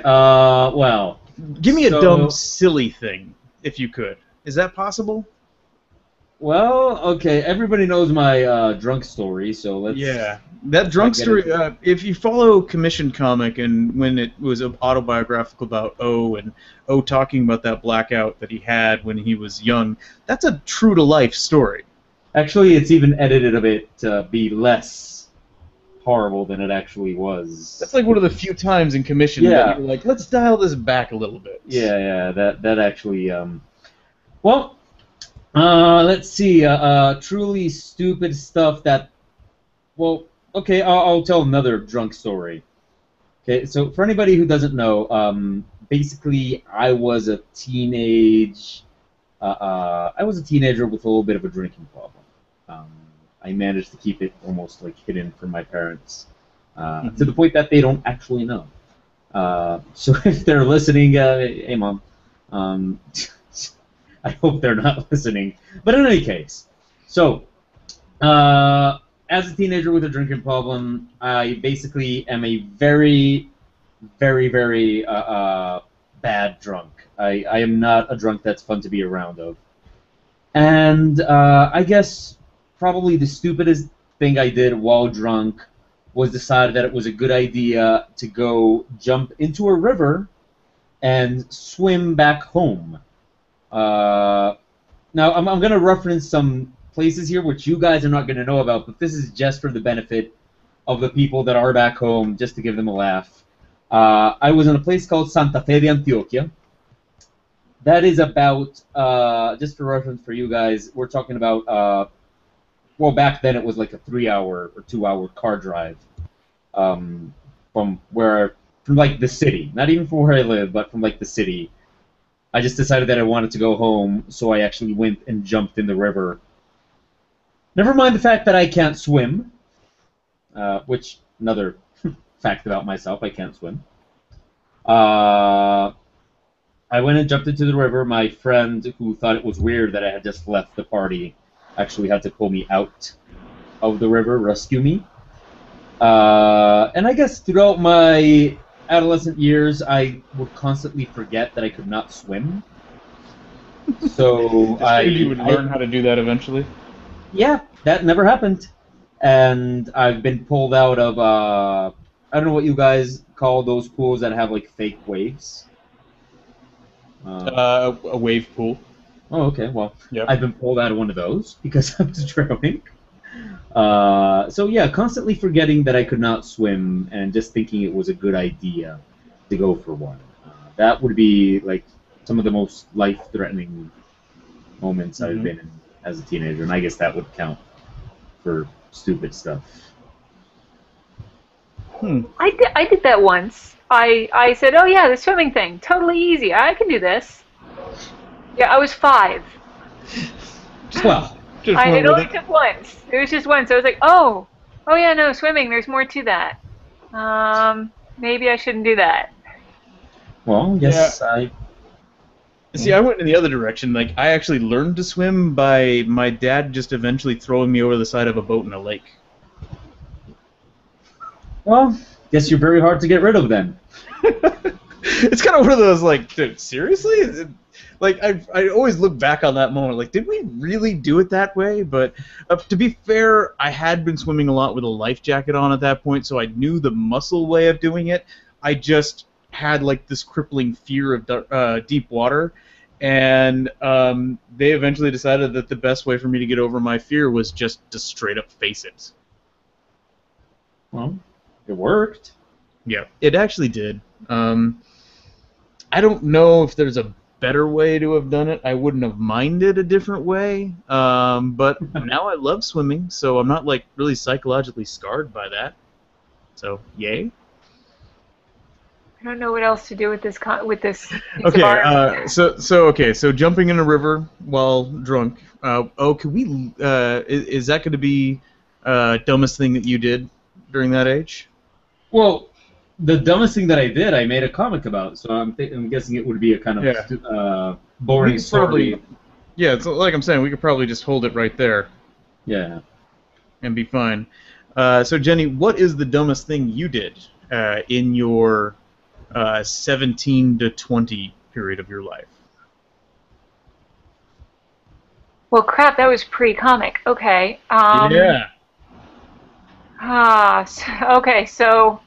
Well. Give me a dumb, silly thing, if you could. Is that possible? Well, okay. Everybody knows my drunk story, so let's. Yeah, that drunk story. If you follow Commission Comic, and when it was autobiographical about O and O talking about that blackout that he had when he was young, that's a true to life story. Actually, it's even edited a bit to be less horrible than it actually was. That's like one of the few times in Commission that you're like, let's dial this back a little bit. Yeah. That actually. Well. Let's see. Truly stupid stuff that. Well, okay. I'll tell another drunk story. Okay, so for anybody who doesn't know, basically, I was a teenager with a little bit of a drinking problem. I managed to keep it almost hidden from my parents, to the point that they don't actually know. So if they're listening, hey mom. I hope they're not listening. But in any case, so as a teenager with a drinking problem, I basically am a very, very, very bad drunk. I am not a drunk that's fun to be around of. And I guess probably the stupidest thing I did while drunk was decide that it was a good idea to go jump into a river and swim back home. Now, I'm going to reference some places here which you guys are not going to know about, but this is just for the benefit of the people that are back home, just to give them a laugh. I was in a place called Santa Fe de Antioquia. That is about, just for reference for you guys, we're talking about, well, back then it was like a 3-hour or 2-hour car drive from the city. Not even from where I live, but from the city. I just decided that I wanted to go home, so I actually went and jumped in the river. Never mind the fact that I can't swim, which, another fact about myself, I can't swim. I went and jumped into the river. My friend, who thought it was weird that I had just left the party, actually had to pull me out of the river, rescue me. And I guess throughout my adolescent years, I would constantly forget that I could not swim. So you would learn how to do that eventually? Yeah, that never happened. And I've been pulled out of, I don't know what you guys call those pools that have fake waves. A wave pool. Oh, okay. Well, yep. I've been pulled out of one of those because I was drowning. So yeah, constantly forgetting that I could not swim and just thinking it was a good idea to go for one. That would be some of the most life-threatening moments I've been in as a teenager, and I guess that would count for stupid stuff. I did that once. I said, oh yeah, the swimming thing, totally easy. I can do this. Yeah, I was 5. Well, It only took once. It was just once. I was like, oh yeah, no, swimming. There's more to that. Maybe I shouldn't do that. well, yes, Yeah. See, I went in the other direction. Like, I actually learned to swim by my dad just eventually throwing me over the side of a boat in a lake. Well, guess you're very hard to get rid of then. It's kind of one of those, like, dude, seriously? Like, I always look back on that moment, like, did we really do it that way? But to be fair, I had been swimming a lot with a life jacket on at that point, so I knew the muscle way of doing it. I just had, like, this crippling fear of deep water, and they eventually decided that the best way for me to get over my fear was just to straight up face it. Well, it worked. Yeah, it actually did. I don't know if there's a better way to have done it. I wouldn't have minded a different way, but now I love swimming, so I'm not, like, really psychologically scarred by that. So, yay. I don't know what else to do with this. Okay, so jumping in a river while drunk. Could we? Is that going to be dumbest thing that you did during that age? Well, the dumbest thing that I did, I made a comic about, so I'm guessing it would be a kind of boring story. Yeah, it's like I'm saying, we could probably just hold it right there. Yeah. And be fine. So, Jenny, what is the dumbest thing you did in your 17 to 20 period of your life? Well, crap, that was pre-comic. Okay. Yeah. Okay, so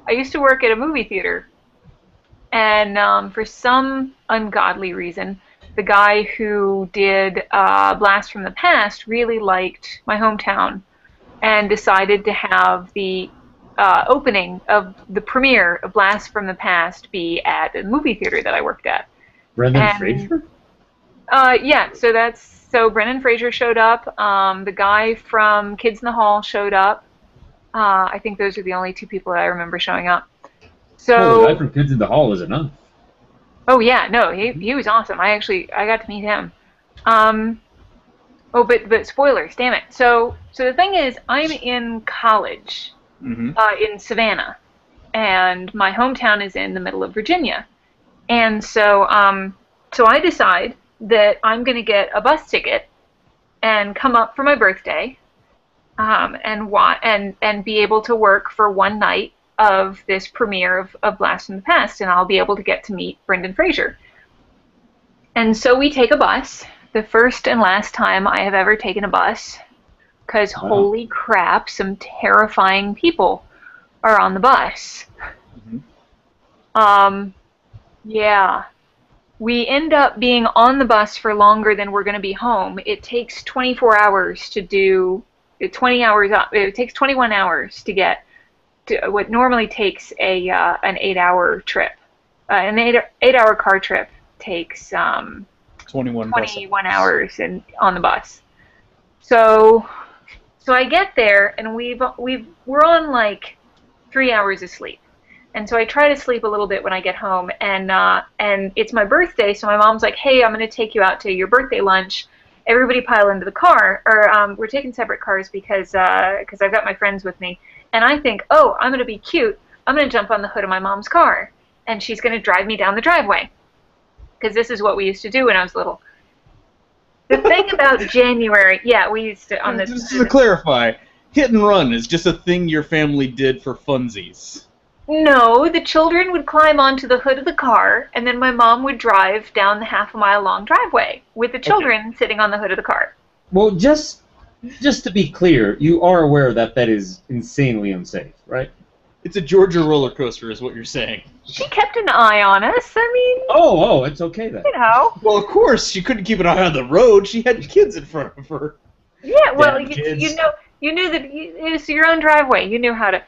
I used to work at a movie theater, and for some ungodly reason, the guy who did Blast from the Past really liked my hometown and decided to have the opening of the premiere of Blast from the Past be at a movie theater that I worked at. Brendan Fraser? Yeah, so Brendan Fraser showed up. The guy from Kids in the Hall showed up. I think those are the only 2 people that I remember showing up. So the guy from Kids in the Hall is enough. Oh yeah, no, he was awesome. I got to meet him. But spoilers, damn it. So the thing is, I'm in college in Savannah, and my hometown is in the middle of Virginia, and so I decide that I'm going to get a bus ticket and come up for my birthday. And be able to work for one night of this premiere of Blast from the Past, and I'll be able to get to meet Brendan Fraser. And so we take a bus, the first and last time I have ever taken a bus, because holy crap, some terrifying people are on the bus. Yeah. We end up being on the bus for longer than we're going to be home. It takes 24 hours to do... 20 hours up. It takes 21 hours to get to what normally takes an 8-hour trip. An 8-hour car trip takes 21 hours on the bus. So I get there and we're on like 3 hours of sleep. And so I try to sleep a little bit when I get home, and it's my birthday, so my mom's like, "Hey, I'm going to take you out to your birthday lunch. Everybody pile into the car," or we're taking separate cars because I've got my friends with me. And I think, oh, I'm going to be cute. I'm going to jump on the hood of my mom's car, and she's going to drive me down the driveway. Because this is what we used to do when I was little. The thing about January, yeah, we used to on this. Just to clarify, hit and run is just a thing your family did for funsies. No, the children would climb onto the hood of the car, and then my mom would drive down the half-a-mile-long driveway with the children sitting on the hood of the car. Well, just to be clear, you are aware that is insanely unsafe, right? It's a Georgia roller coaster, is what you're saying. She kept an eye on us. I mean... Oh, it's okay then. You know. Well, of course, she couldn't keep an eye on the road. She had kids in front of her. Yeah, well, you knew that it was your own driveway. You knew how to...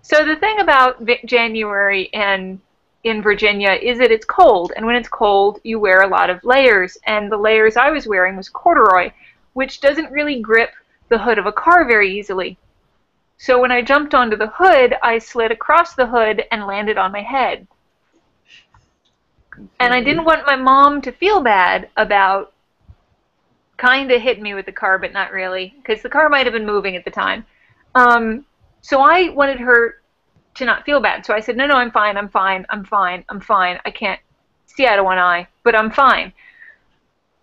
So the thing about January in Virginia is that it's cold, and when it's cold, you wear a lot of layers, and the layers I was wearing was corduroy, which doesn't really grip the hood of a car very easily. So when I jumped onto the hood, I slid across the hood and landed on my head. And I didn't want my mom to feel bad about kind of hitting me with the car, but not really, because the car might have been moving at the time. So I wanted her to not feel bad. So I said, no, I'm fine, I'm fine, I'm fine, I'm fine. I can't see out of one eye, but I'm fine.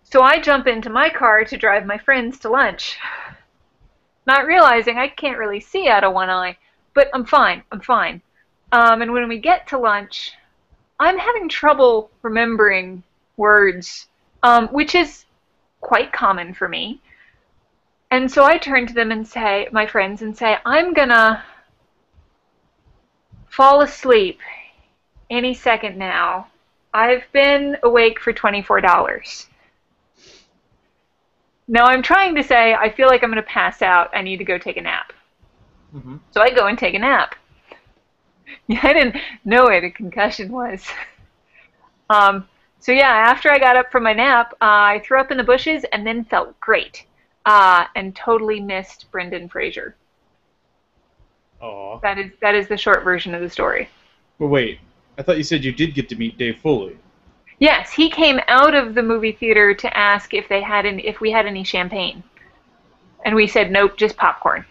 So I jump into my car to drive my friends to lunch, not realizing I can't really see out of one eye, but I'm fine, I'm fine. And when we get to lunch, I'm having trouble remembering words, which is quite common for me. And so I turn to them and say, my friends, and say, I'm gonna fall asleep any second now. I've been awake for $24. Now I'm trying to say, I feel like I'm gonna pass out. I need to go take a nap. Mm-hmm. So I go and take a nap. Yeah, I didn't know what a concussion was. So yeah, after I got up from my nap, I threw up in the bushes and then felt great, and totally missed Brendan Fraser. Aw. That is the short version of the story. But wait, I thought you said you did get to meet Dave Foley. Yes, he came out of the movie theater to ask if we had any champagne, and we said nope, just popcorn.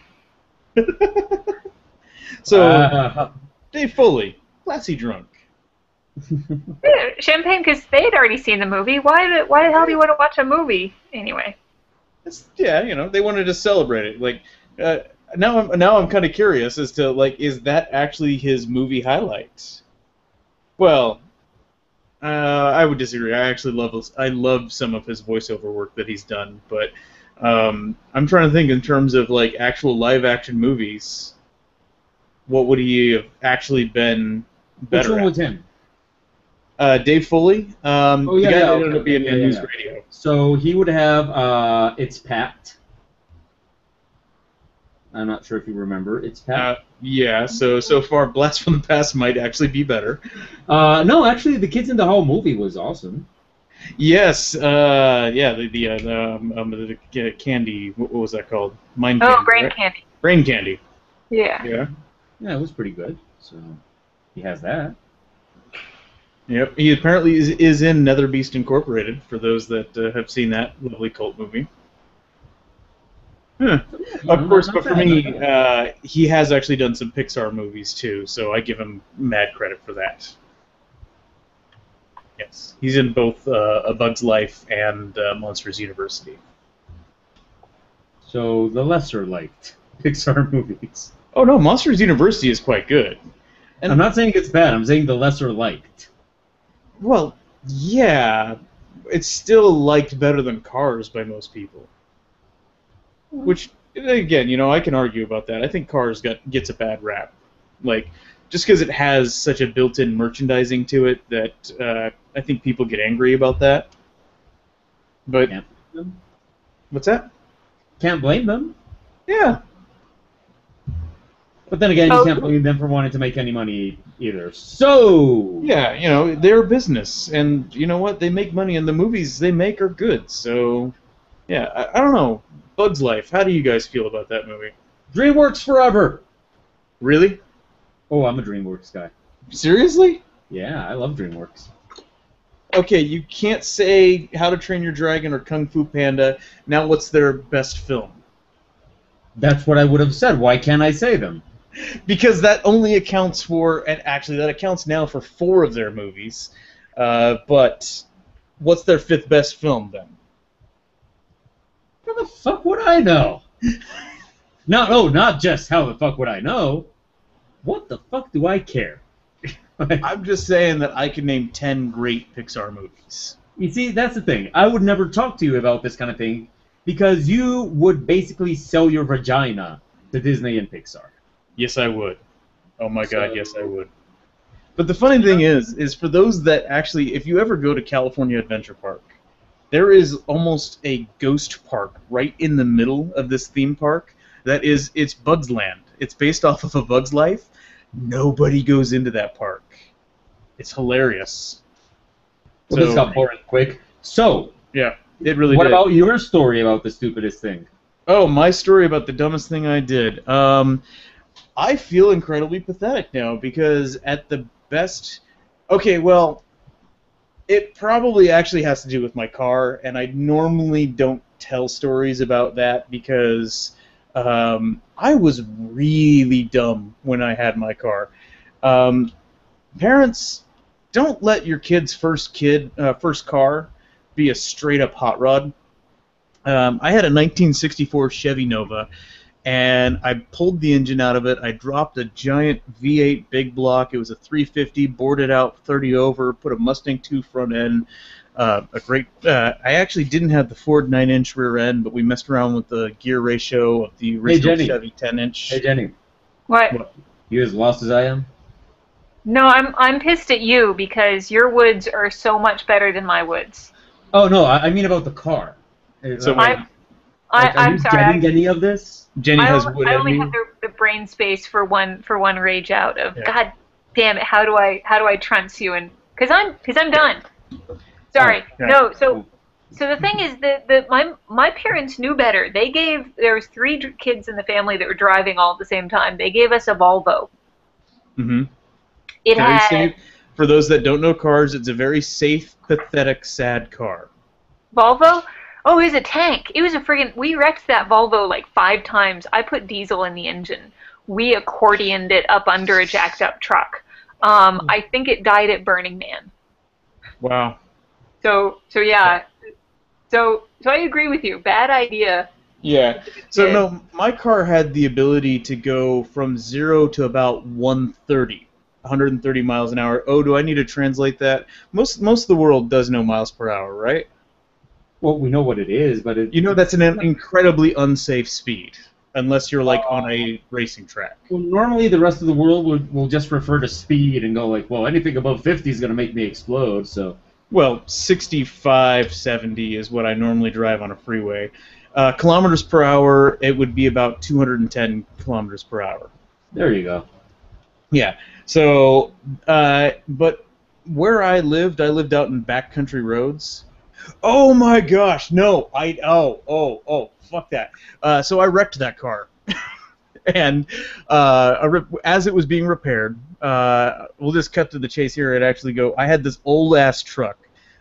So, Dave Foley, classy drunk. Champagne, because they had already seen the movie. Why the hell do you want to watch a movie anyway? Yeah, they wanted to celebrate it. Like, now I'm kind of curious as to, like, is that actually his movie highlight? Well, I would disagree. I love some of his voiceover work that he's done, but I'm trying to think in terms of, like, actual live action movies. What would he have actually been better Which one at? was him? Dave Foley. The guy that ended okay. up being in News Radio. So he would have It's Pat. I'm not sure if you remember. It's Pat. Yeah, so far, Blast from the Past might actually be better. No, actually, the Kids in the Hall movie was awesome. Yes, the candy, what was that called? Mind candy, Brain right? candy. Brain candy. Yeah. Yeah. Yeah, it was pretty good. So he has that. Yep. He apparently is in Nether Beast Incorporated, for those that have seen that lovely cult movie. Huh. Of course, but for me, he has actually done some Pixar movies too, so I give him mad credit for that. Yes, he's in both A Bug's Life and Monsters University. So the lesser liked Pixar movies. Oh no, Monsters University is quite good. And I'm not saying it's bad. I'm saying the lesser liked. Well, yeah, it's still liked better than Cars by most people. Which, again, I can argue about that. I think Cars gets a bad rap. Like, just because it has such a built-in merchandising to it that I think people get angry about that. But Can't blame them. What's that? Can't blame them. Yeah. But then again, you can't blame them for wanting to make any money either. So Yeah, they're a business, and you know what? They make money, and the movies they make are good. So, yeah, I don't know. Bug's Life. How do you guys feel about that movie? DreamWorks forever. Really? Oh, I'm a DreamWorks guy. Seriously? Yeah, I love DreamWorks. Okay, you can't say How to Train Your Dragon or Kung Fu Panda. Now, what's their best film? That's what I would have said. Why can't I say them? Because that only accounts for, and actually that accounts now for 4 of their movies. But what's their 5th best film then? How the fuck would I know? Not just how the fuck would I know. What the fuck do I care? I'm just saying that I can name 10 great Pixar movies. You see, that's the thing. I would never talk to you about this kind of thing because you would basically sell your vagina to Disney and Pixar. Yes, I would. Oh my God, yes, I would. But the funny thing is for those that actually, if you ever go to California Adventure Park, there is almost a ghost park right in the middle of this theme park. It's Bug's Land. It's based off of A Bug's Life. Nobody goes into that park. It's hilarious. Well, this got boring quick. So, yeah. It really What did. about your story about the stupidest thing? Oh, my story about the dumbest thing I did. I feel incredibly pathetic now because at the best... Okay, well, it probably actually has to do with my car, and I normally don't tell stories about that because I was really dumb when I had my car. Um, Parents, don't let your kid's first car be a straight-up hot rod. I had a 1964 Chevy Nova, and I pulled the engine out of it. I dropped a giant V8 big block. It was a 350, boarded out 30 over, put a Mustang 2 front end. I actually didn't have the Ford 9-inch rear end, but we messed around with the gear ratio of the original Chevy 10-inch. Hey, Jenny. What? You as lost as I am? No, I'm pissed at you because your woods are so much better than my woods. Oh, no, I mean about the car. So are I'm you sorry. getting any of this? Jenny has wood I only envy. have the brain space for one rage out of Yeah. God damn it. How do I trounce you? And because I'm done. Sorry. Oh, okay. No. So the thing is that my parents knew better. There was 3 kids in the family that were driving all at the same time. They gave us a Volvo. Mm-hmm. It Very had safe. For those that don't know cars, it's a very safe, pathetic, sad car. Volvo. Oh, it was a tank. It was a friggin'. We wrecked that Volvo like 5 times. I put diesel in the engine. We accordioned it up under a jacked up truck. I think it died at Burning Man. Wow. So yeah. So I agree with you. Bad idea. Yeah. So no, my car had the ability to go from 0 to about 130 miles an hour. Oh, do I need to translate that? Most of the world does know miles per hour, right? Well, we know what it is, but You know that's an incredibly unsafe speed, unless you're like on a racing track. Well, normally the rest of the world will just refer to speed and go like, well, anything above 50 is going to make me explode, so... Well, 65, 70 is what I normally drive on a freeway. Kilometers per hour, it would be about 210 kilometers per hour. There you go. Yeah. So, but where I lived out in backcountry roads. Oh my gosh, no! Fuck that. So I wrecked that car, and as it was being repaired, we'll just cut to the chase here and actually go. I had this old ass truck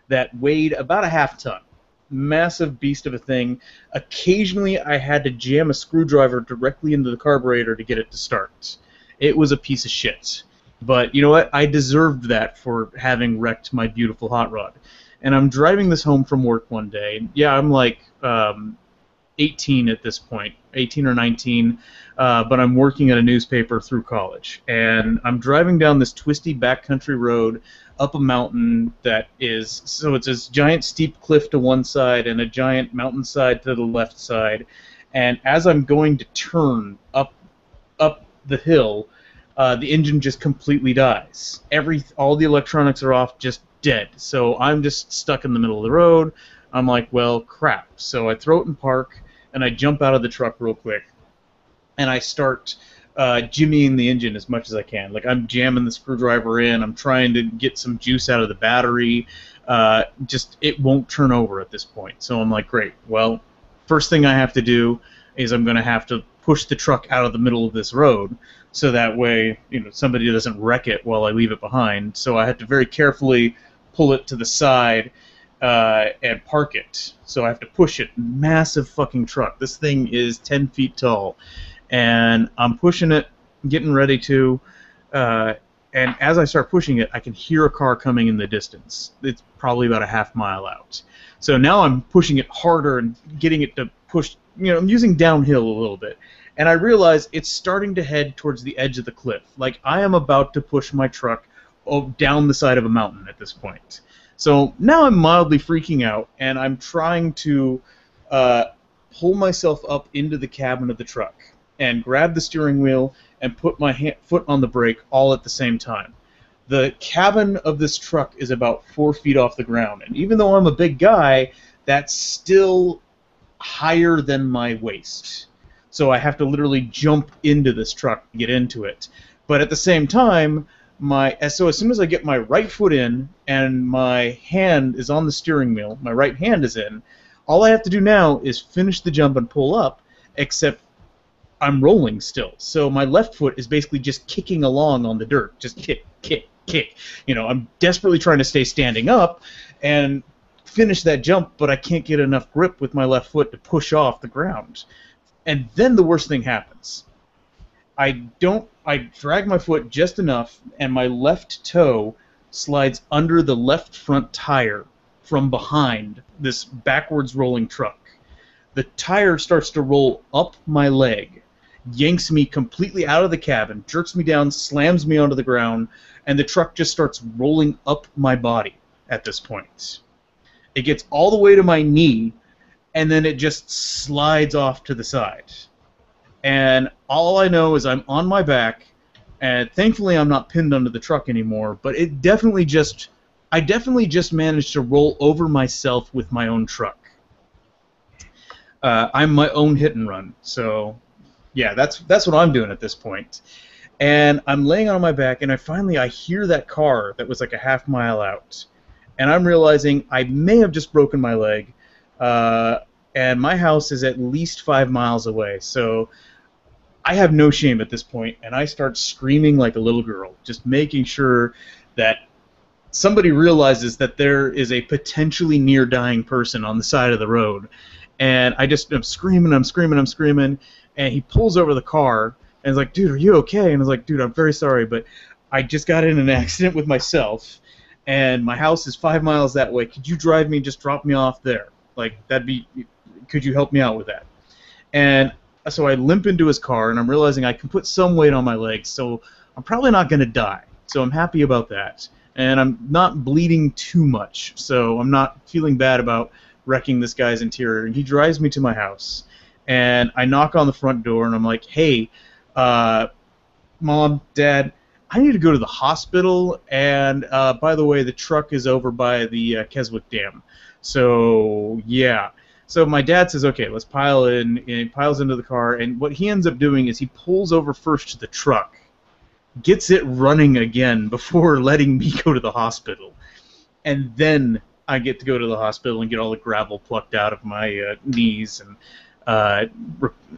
that weighed about a half-ton, massive beast of a thing. Occasionally, I had to jam a screwdriver directly into the carburetor to get it to start. It was a piece of shit. But you know what? I deserved that for having wrecked my beautiful hot rod. And I'm driving this home from work one day. Yeah, I'm like 18 at this point, 18 or 19, but I'm working at a newspaper through college. And I'm driving down this twisty backcountry road up a mountain that is, so it's this giant steep cliff to one side and a giant mountainside to the left side. And as I'm going to turn up the hill, the engine just completely dies. All the electronics are off, just dead. So I'm just stuck in the middle of the road. I'm like, well, crap. So I throw it in park, and I jump out of the truck real quick, and I start jimmying the engine as much as I can. Like, I'm jamming the screwdriver in. I'm trying to get some juice out of the battery. It won't turn over at this point. So I'm like, great. Well, first thing I have to do is I'm going to have to push the truck out of the middle of this road, so that way, somebody doesn't wreck it while I leave it behind. So I had to very carefully pull it to the side and park it. So I have to push it. Massive fucking truck. This thing is 10 feet tall. And I'm pushing it, getting ready to, and as I start pushing it, I can hear a car coming in the distance. It's probably about a half mile out. So now I'm pushing it harder and getting it to push, I'm using downhill a little bit. And I realize it's starting to head towards the edge of the cliff. Like, I am about to push my truck down the side of a mountain at this point. So now I'm mildly freaking out, and I'm trying to pull myself up into the cabin of the truck and grab the steering wheel and put my foot on the brake all at the same time. The cabin of this truck is about 4 feet off the ground, and even though I'm a big guy, that's still higher than my waist. So I have to literally jump into this truck to get into it. But at the same time, so as soon as I get my right foot in and my hand is on the steering wheel, my right hand is in, All I have to do now is finish the jump and pull up, except I'm rolling still. So my left foot is basically just kicking along on the dirt. Just kick, kick, kick. You know, I'm desperately trying to stay standing up and finish that jump, but I can't get enough grip with my left foot to push off the ground. And then the worst thing happens. I drag my foot just enough, and my left toe slides under the left front tire from behind this backwards rolling truck. The tire starts to roll up my leg, yanks me completely out of the cabin, jerks me down, slams me onto the ground, and the truck just starts rolling up my body at this point. It gets all the way to my knee, and then it just slides off to the side. And all I know is I'm on my back, and thankfully I'm not pinned under the truck anymore, but I definitely just managed to roll over myself with my own truck. I'm my own hit and run, so yeah, that's what I'm doing at this point. And I'm laying on my back, and I hear that car that was like a half mile out, and I'm realizing I may have just broken my leg, and my house is at least 5 miles away, so I have no shame at this point, and I start screaming like a little girl, just making sure that somebody realizes that there is a potentially near-dying person on the side of the road. And I'm screaming, and he pulls over the car, and is like, dude, are you okay? And I was like, dude, I'm very sorry, but I just got in an accident with myself, and my house is 5 miles that way. Could you drive me, just drop me off there? Like, could you help me out with that? And so I limp into his car, and I'm realizing I can put some weight on my legs, so I'm probably not going to die. So I'm happy about that. And I'm not bleeding too much, so I'm not feeling bad about wrecking this guy's interior. And he drives me to my house, and I knock on the front door, and I'm like, hey, Mom, Dad, I need to go to the hospital, and by the way, the truck is over by the Keswick Dam. So, yeah. So my dad says, okay, let's pile in, and he piles into the car, and what he ends up doing is he pulls over first to the truck, gets it running again before letting me go to the hospital, and then I get to go to the hospital and get all the gravel plucked out of my knees and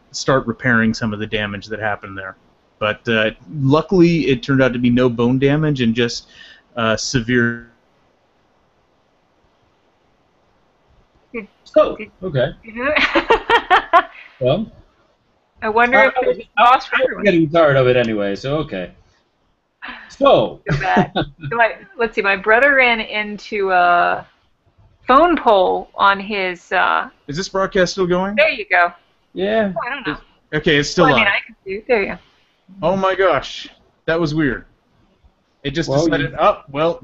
start repairing some of the damage that happened there. But luckily, it turned out to be no bone damage and just severe. Oh, okay. Well, I wonder if it's lost for everyone. I'm getting tired of it anyway, so okay. So, let's see. My brother ran into a phone pole on his. Is this broadcast still going? There you go. Yeah. Oh, I don't know. Okay, it's still on. I mean, I can see. There you go. Oh my gosh, that was weird. It just decided,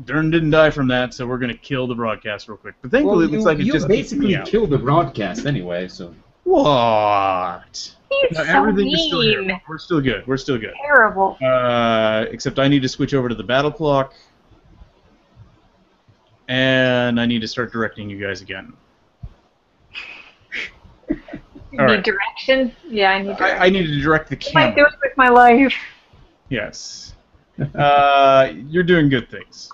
Dern didn't die from that, so we're going to kill the broadcast real quick. But thankfully, it looks like it just basically killed the broadcast anyway, so... What? He's no, so everything is mean. still here. We're still good. We're still good. Terrible. Except I need to switch over to the battle clock. And I need to start directing you guys again. You need direction? Yeah, I need direction. I need to direct the camera. What am I doing with my life? Yes. You're doing good things.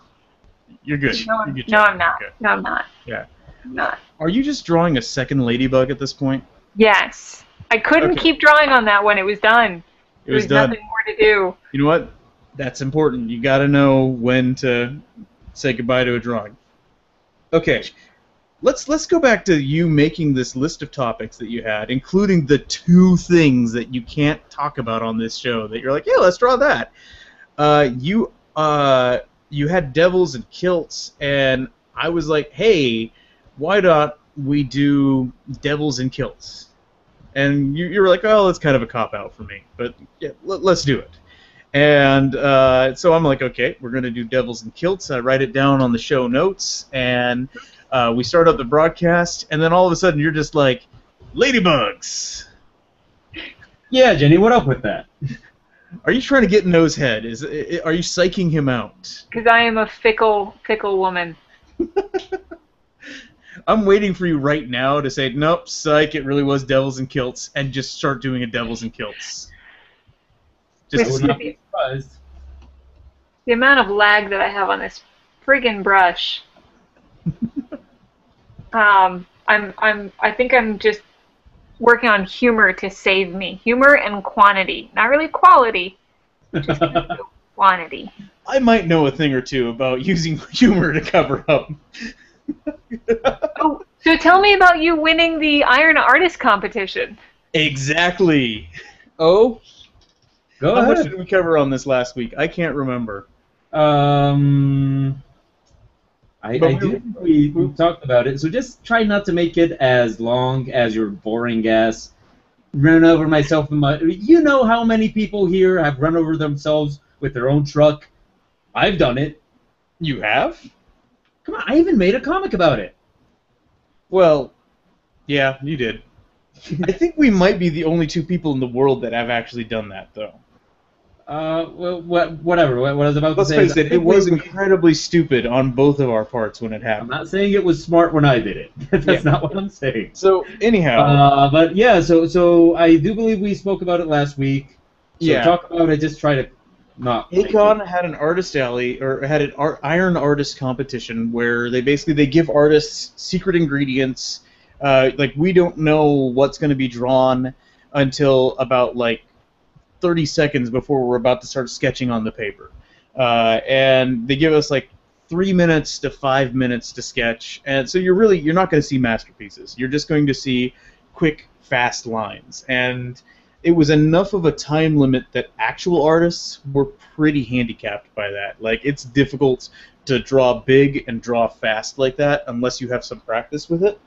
You're good. No, I'm not. Good. No, I'm not. Yeah. I'm not. Are you just drawing a second ladybug at this point? Yes. I couldn't keep drawing on that when it was done. It was done. Nothing more to do. You know what? That's important. You got to know when to say goodbye to a drawing. Okay. Let's go back to you making this list of topics that you had, including the 2 things that you can't talk about on this show that you're like, yeah, let's draw that. You had devils and kilts, and I was like, hey, why don't we do devils and kilts? And you were like, oh, that's kind of a cop-out for me, but yeah, let's do it. And so I'm like, okay, we're going to do devils and kilts. I write it down on the show notes, and we start up the broadcast, and then all of a sudden you're just like, ladybugs! Yeah, Jenny, what up with that? Are you trying to get in Noah's head? Are you psyching him out? Because I am a fickle woman. I'm waiting for you right now to say, nope, psych, it really was devils and kilts, and just start doing a devils and kilts. Just not be surprised. The amount of lag that I have on this friggin' brush. I think I'm just working on humor to save me. Humor and quantity, not really quality, just quantity. I might know a thing or two about using humor to cover up. Oh, so tell me about you winning the Iron Artist competition. Exactly. Oh, Go how ahead. much did we cover on this last week? I can't remember. I But do think we talked about it, so just try not to make it as long as your boring ass run over myself in my... You know how many people here have run over themselves with their own truck? I've done it. You have? Come on, I even made a comic about it. Well, yeah, you did. I think we might be the only two people in the world that have actually done that, though. Well, whatever. What I was about Let's to say face is it, it was incredibly stupid on both of our parts when it I'm happened. not saying it was smart when I did it. That's not what I'm saying. So, anyhow... But yeah, so I do believe we spoke about it last week. So Yeah. talk about it, just try to not... Akon had an artist alley, or had an Iron Artist competition where they give artists secret ingredients. Like, we don't know what's going to be drawn until about, like, 30 seconds before we're about to start sketching on the paper. And they give us, like, 3 minutes to 5 minutes to sketch. And so you're not going to see masterpieces. You're just going to see quick, fast lines. And it was enough of a time limit that actual artists were pretty handicapped by that. Like, it's difficult to draw big and draw fast like that unless you have some practice with it.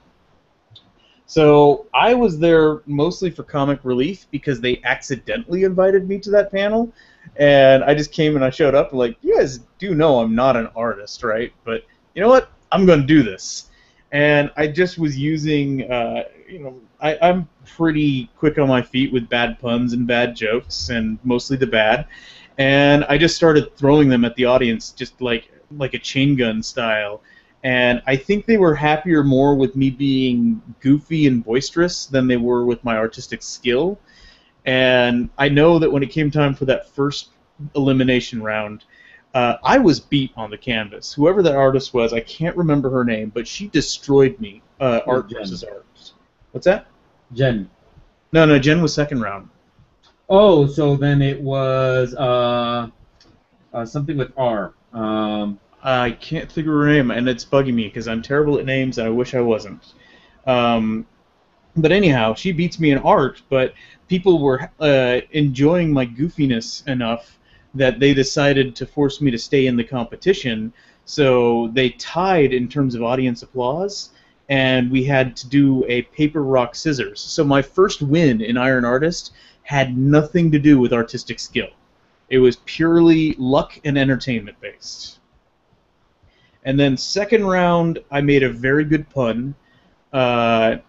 So I was there mostly for comic relief because they accidentally invited me to that panel, and I just came and I showed up like, you guys do know I'm not an artist, right? But you know what? I'm going to do this. And I just was using, I'm pretty quick on my feet with bad puns and bad jokes, and mostly the bad. And I just started throwing them at the audience just like a chain gun style. And I think they were happier more with me being goofy and boisterous than they were with my artistic skill. And I know that when it came time for that first elimination round, I was beat on the canvas. Whoever that artist was, I can't remember her name, but she destroyed me. Art versus art. What's that? Jen. No, Jen was second round. Oh, so then it was something with R. I can't think of her name, and it's bugging me because I'm terrible at names, and I wish I wasn't. But anyhow, she beats me in art, but people were enjoying my goofiness enough that they decided to force me to stay in the competition. So they tied in terms of audience applause, and we had to do a paper, rock, scissors. So my first win in Iron Artist had nothing to do with artistic skill. It was purely luck and entertainment based. And then second round, I made a very good pun, and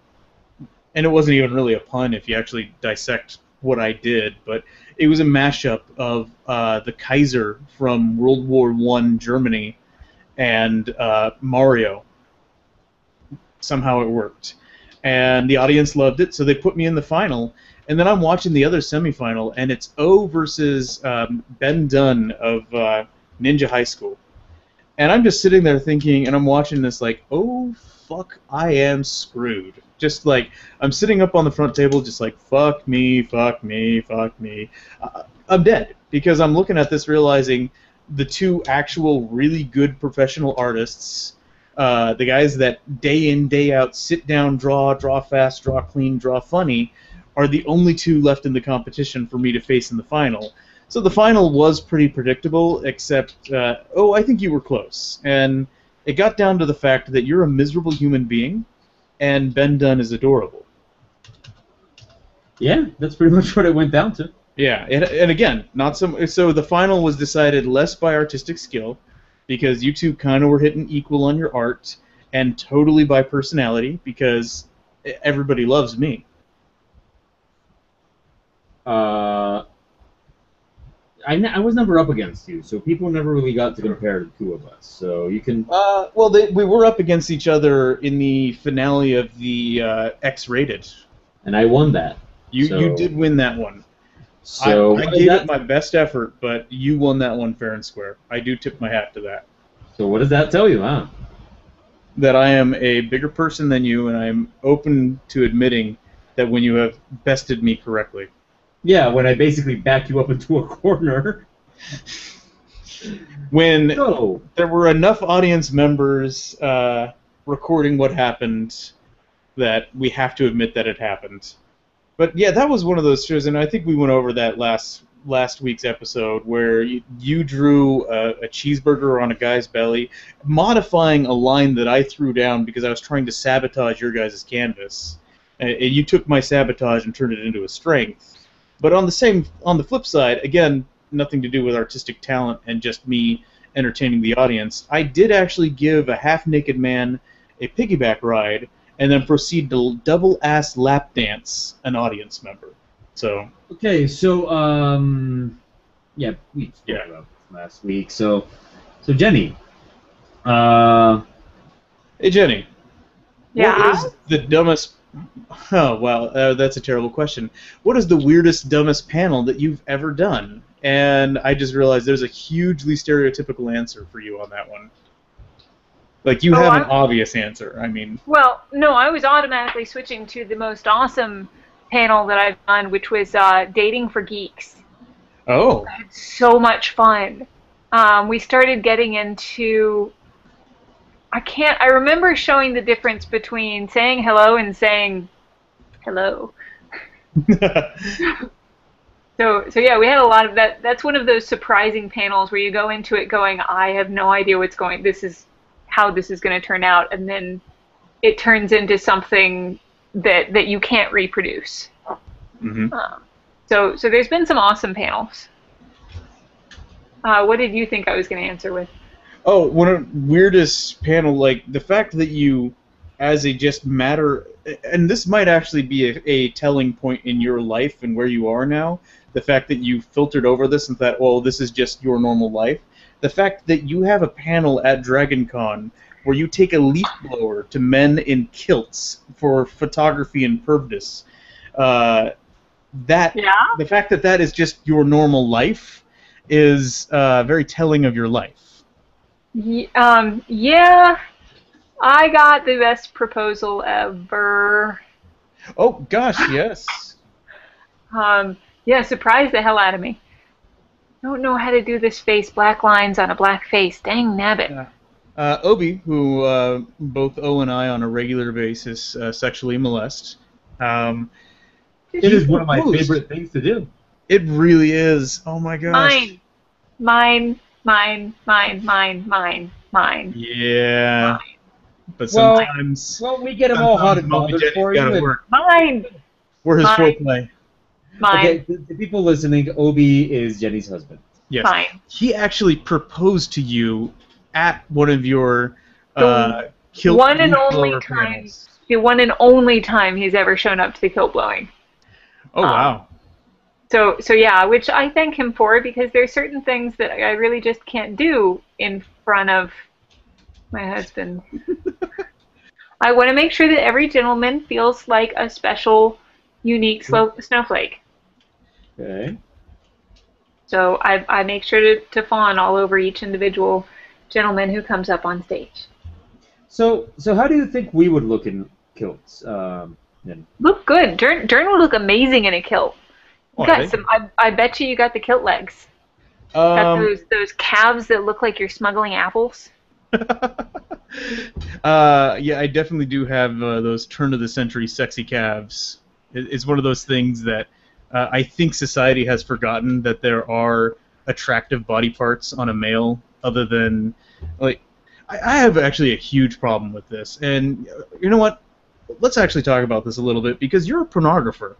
it wasn't even really a pun if you actually dissect what I did, but it was a mashup of the Kaiser from World War I Germany and Mario. Somehow it worked. And the audience loved it, so they put me in the final. And then I'm watching the other semifinal, and it's O versus Ben Dunn of Ninja High School. And I'm just sitting there thinking, and I'm watching this like, oh, fuck, I am screwed. Just like, I'm sitting up on the front table just like, fuck me, fuck me, fuck me. I'm dead. Because I'm looking at this realizing the two actual really good professional artists, the guys that day in, day out, sit down, draw fast, draw clean, draw funny, are the only two left in the competition for me to face in the final. So the final was pretty predictable, except, I think you were close. And it got down to the fact that you're a miserable human being, and Ben Dunn is adorable. Yeah, that's pretty much what it went down to. Yeah, and again, so the final was decided less by artistic skill, because you two kind of were hitting equal on your art, and totally by personality, because everybody loves me. I was never up against you, so people never really got to compare the two of us. So you can. We were up against each other in the finale of the X-rated, and I won that. You did win that one. So I gave it my best effort, but you won that one fair and square. I do tip my hat to that. So what does that tell you, huh? that I am a bigger person than you, and I'm open to admitting that when you have bested me correctly. Yeah, when I basically back you up into a corner. When No. there were enough audience members recording what happened that we have to admit that it happened. But yeah, that was one of those shows, and I think we went over that last week's episode where you drew a cheeseburger on a guy's belly, modifying a line that I threw down because I was trying to sabotage your guys' canvas. And you took my sabotage and turned it into a strength. But on the flip side, again, nothing to do with artistic talent and just me entertaining the audience, I did actually give a half-naked man a piggyback ride and then proceed to double-ass lap dance an audience member. So okay, so yeah, we talked about this last week. So Jennie, hey Jennie, Yeah. what is the dumbest? Oh wow, that's a terrible question. What is the weirdest, dumbest panel that you've ever done? And I just realized there's a hugely stereotypical answer for you on that one. Like, you have an obvious answer. I mean... Well, no, I was automatically switching to the most awesome panel that I've done, which was Dating for Geeks. Oh. I had so much fun. We started getting into... I remember showing the difference between saying hello and saying hello. So yeah, we had a lot of that. That's one of those surprising panels where you go into it going, I have no idea this is how this is going to turn out, and then it turns into something that you can't reproduce. Mm-hmm. So there's been some awesome panels. What did you think I was going to answer with? Oh, one of the weirdest panel, like the fact that you, as a just matter, and this might actually be a telling point in your life and where you are now, the fact that you filtered over this and thought, oh, this is just your normal life. The fact that you have a panel at DragonCon where you take a leaf blower to men in kilts for photography and purpose. The fact that that is just your normal life is very telling of your life. Yeah, I got the best proposal ever. Oh gosh, yes. Yeah, surprised the hell out of me. Don't know how to do this face, black lines on a black face. Dang nabbit. Obi, who both O and I on a regular basis sexually molest. It is one of my favorite things to do. It really is. Oh my gosh. Mine. Yeah. Mine. But sometimes... Well, we get them all hot and bothered for you. Mine. Where's his foreplay? Mine. Okay, the people listening, Obi is Jenny's husband. Yes. Fine. He actually proposed to you at one of your kilt one and only time. Panels. The one and only time he's ever shown up to the kilt blowing. Oh wow. So yeah, which I thank him for, because there's certain things that I really just can't do in front of my husband. I want to make sure that every gentleman feels like a special, unique snowflake. Okay. So I make sure to fawn all over each individual gentleman who comes up on stage. So how do you think we would look in kilts? Look good. Dern would look amazing in a kilt. You got some. I bet you got the kilt legs. Got those calves that look like you're smuggling apples. Yeah, I definitely do have those turn-of-the-century sexy calves. It's one of those things that I think society has forgotten that there are attractive body parts on a male other than, like, I have actually a huge problem with this. And you know what? Let's actually talk about this a little bit, because you're a pornographer.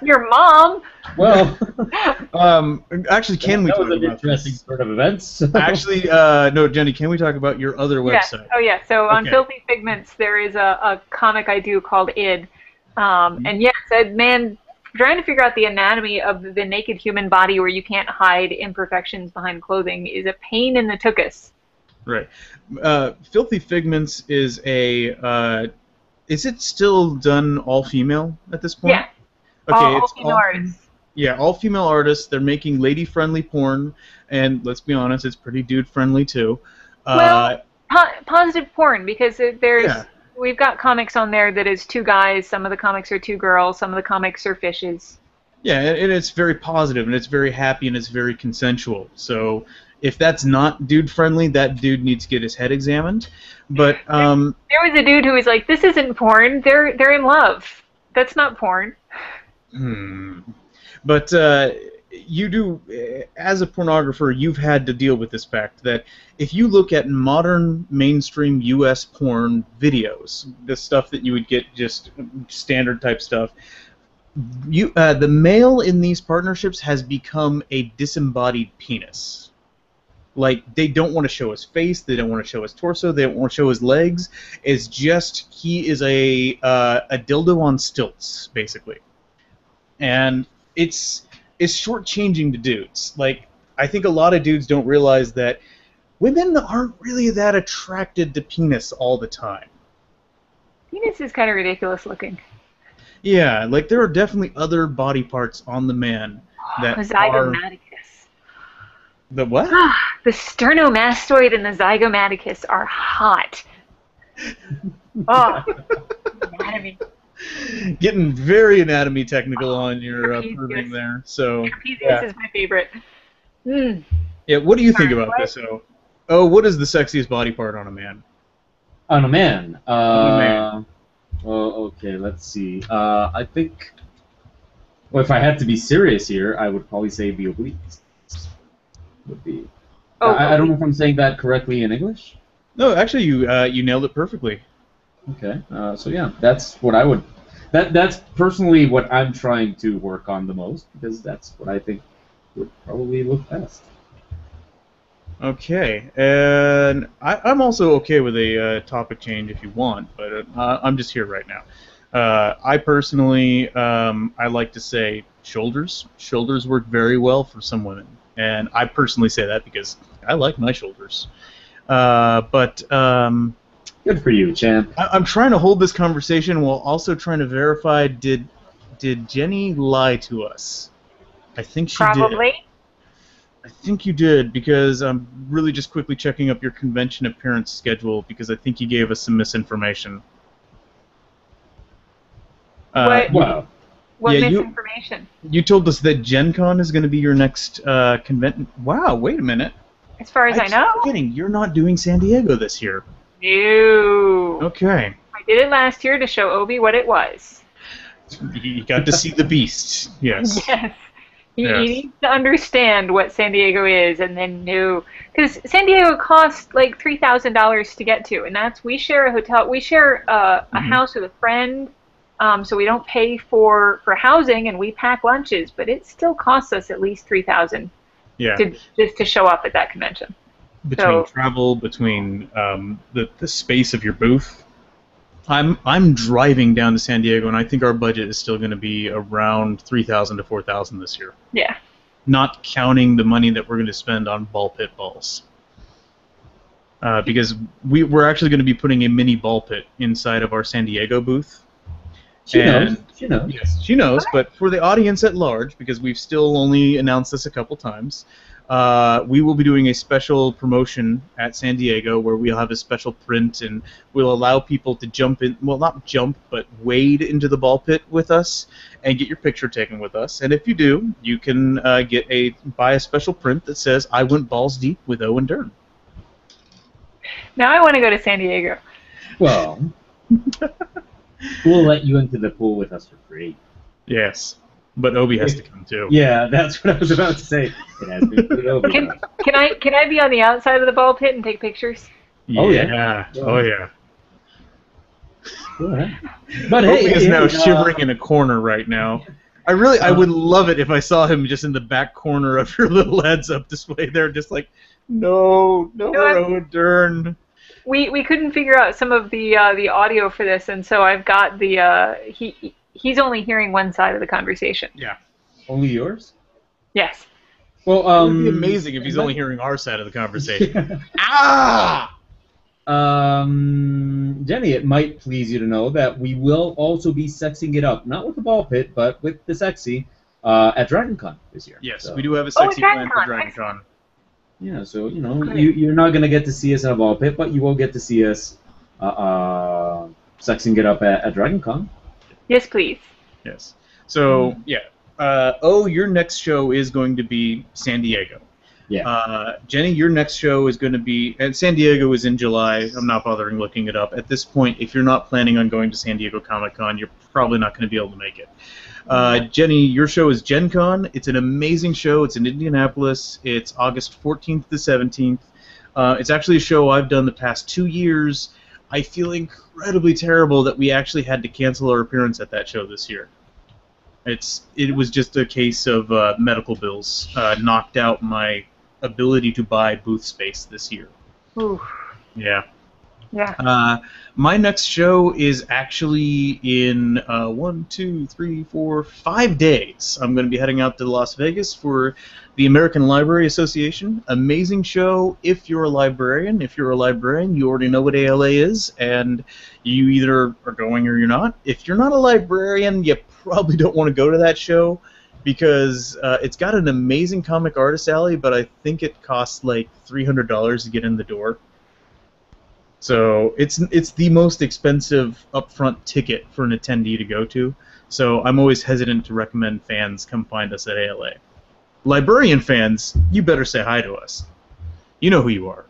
Your mom. Well, actually, can we talk about interesting sort of events? Actually, no, Jenny, can we talk about your other website? Oh yeah. So on Filthy Figments, there is a comic I do called Id, and yes, man, trying to figure out the anatomy of the naked human body where you can't hide imperfections behind clothing is a pain in the tuchus. Right. Filthy Figments is a. Is it still done all female at this point? Yeah. Okay, all female artists. Yeah, all female artists. They're making lady-friendly porn, and let's be honest, it's pretty dude-friendly too. Well, positive porn, because there's Yeah. we've got comics on there that is 2 guys. Some of the comics are 2 girls. Some of the comics are fishes. Yeah, and it's very positive, and it's very happy, and it's very consensual. So if that's not dude-friendly, that dude needs to get his head examined. But There was a dude who was like, "This isn't porn. They're in love. That's not porn." But you do, as a pornographer, you've had to deal with this fact that if you look at modern mainstream U.S. porn videos, the stuff that you would get just standard type stuff, the male in these partnerships has become a disembodied penis. Like, they don't want to show his face, they don't want to show his torso, they don't want to show his legs. It's just, he is a dildo on stilts, basically. And it's shortchanging to dudes. Like, I think a lot of dudes don't realize that women aren't really that attracted to penis all the time. Penis is kind of ridiculous looking. Yeah, like, there are definitely other body parts on the man that Zygomaticus. The what? The sternomastoid and the zygomaticus are hot. Oh, anatomy. Getting very anatomy technical on your proving there. So, Trapezius is my favorite. Yeah, what do you think about this? Oh, what is the sexiest body part on a man? On a man. On a man. Oh, okay, let's see. I think, well, if I had to be serious here, I would probably say the obliques. Would be. I don't know if I'm saying that correctly in English. No, actually, you nailed it perfectly. Okay, so yeah, that's what I would. That's personally what I'm trying to work on the most, because that's what I think would probably look best. Okay, and I'm also okay with a topic change if you want, but I'm just here right now. I personally, I like to say shoulders. Shoulders work very well for some women, and I personally say that because I like my shoulders. Good for you, champ. I'm trying to hold this conversation while also trying to verify, did Jennie lie to us? I think she did. Probably. I think you did, because I'm really just quickly checking up your convention appearance schedule, because I think you gave us some misinformation. What yeah, misinformation? You told us that Gen Con is going to be your next convention. Wow, wait a minute. As far as I know. I'm kidding. You're not doing San Diego this year. No. Okay. I did it last year to show Obi what it was. You got to see the beast. Yes. Yes. He needs to understand what San Diego is, and then know, because San Diego costs like $3,000 to get to, and we share a hotel. We share a house with a friend, so we don't pay for housing, and we pack lunches, but it still costs us at least $3,000. Yeah. Just to show up at that convention. Between travel, between the space of your booth. I'm driving down to San Diego, and I think our budget is still going to be around $3,000 to $4,000 this year. Yeah. Not counting the money that we're going to spend on ball pit balls. Because we're actually going to be putting a mini ball pit inside of our San Diego booth. She knows. Yes, she knows. But for the audience at large, because we've still only announced this a couple times, we will be doing a special promotion at San Diego where we'll have a special print, and we'll allow people to jump in, well, not jump, but wade into the ball pit with us and get your picture taken with us. And if you do, you can buy a special print that says, "I went balls deep with O and Dern." Now I want to go to San Diego. Well, we'll let you into the pool with us for free. Yes. But Obi has to come too. Yeah, that's what I was about to say. It has been good Obi. Can I be on the outside of the ball pit and take pictures? Oh yeah. Oh yeah. But Obi is now shivering in a corner right now. I would love it if I saw him just in the back corner of your little heads-up display there, just like, no, O and Dern. We couldn't figure out some of the audio for this, and so I've got he's only hearing one side of the conversation. Yeah. Only yours? Yes. Well, it would be amazing if he's only hearing our side of the conversation. Ah! Jennie, it might please you to know that we will also be sexing it up, not with the ball pit, but with the sexy, at DragonCon this year. Yes, so. We do have a sexy plan for DragonCon. Yeah, so you're not gonna get to see us in a ball pit, but you will get to see us sexing it up at DragonCon. Yes, please. Yes. So yeah. Your next show is going to be San Diego. Yeah. Jenny, your next show is going to be, and San Diego is in July. I'm not bothering looking it up. At this point, if you're not planning on going to San Diego Comic-Con, you're probably not going to be able to make it. Jenny, your show is Gen Con. It's an amazing show. It's in Indianapolis. It's August 14th to 17th. It's actually a show I've done the past 2 years. I feel incredibly terrible that we actually had to cancel our appearance at that show this year. It was just a case of medical bills knocked out my ability to buy booth space this year. Ooh. Yeah. Yeah. My next show is actually in 5 days. I'm going to be heading out to Las Vegas for the American Library Association. Amazing show if you're a librarian. If you're a librarian, you already know what ALA is, and you either are going or you're not. If you're not a librarian, you probably don't want to go to that show because it's got an amazing comic artist alley, but I think it costs like $300 to get in the door. So it's the most expensive upfront ticket for an attendee to go to. So I'm always hesitant to recommend fans come find us at ALA. Librarian fans, you better say hi to us. You know who you are.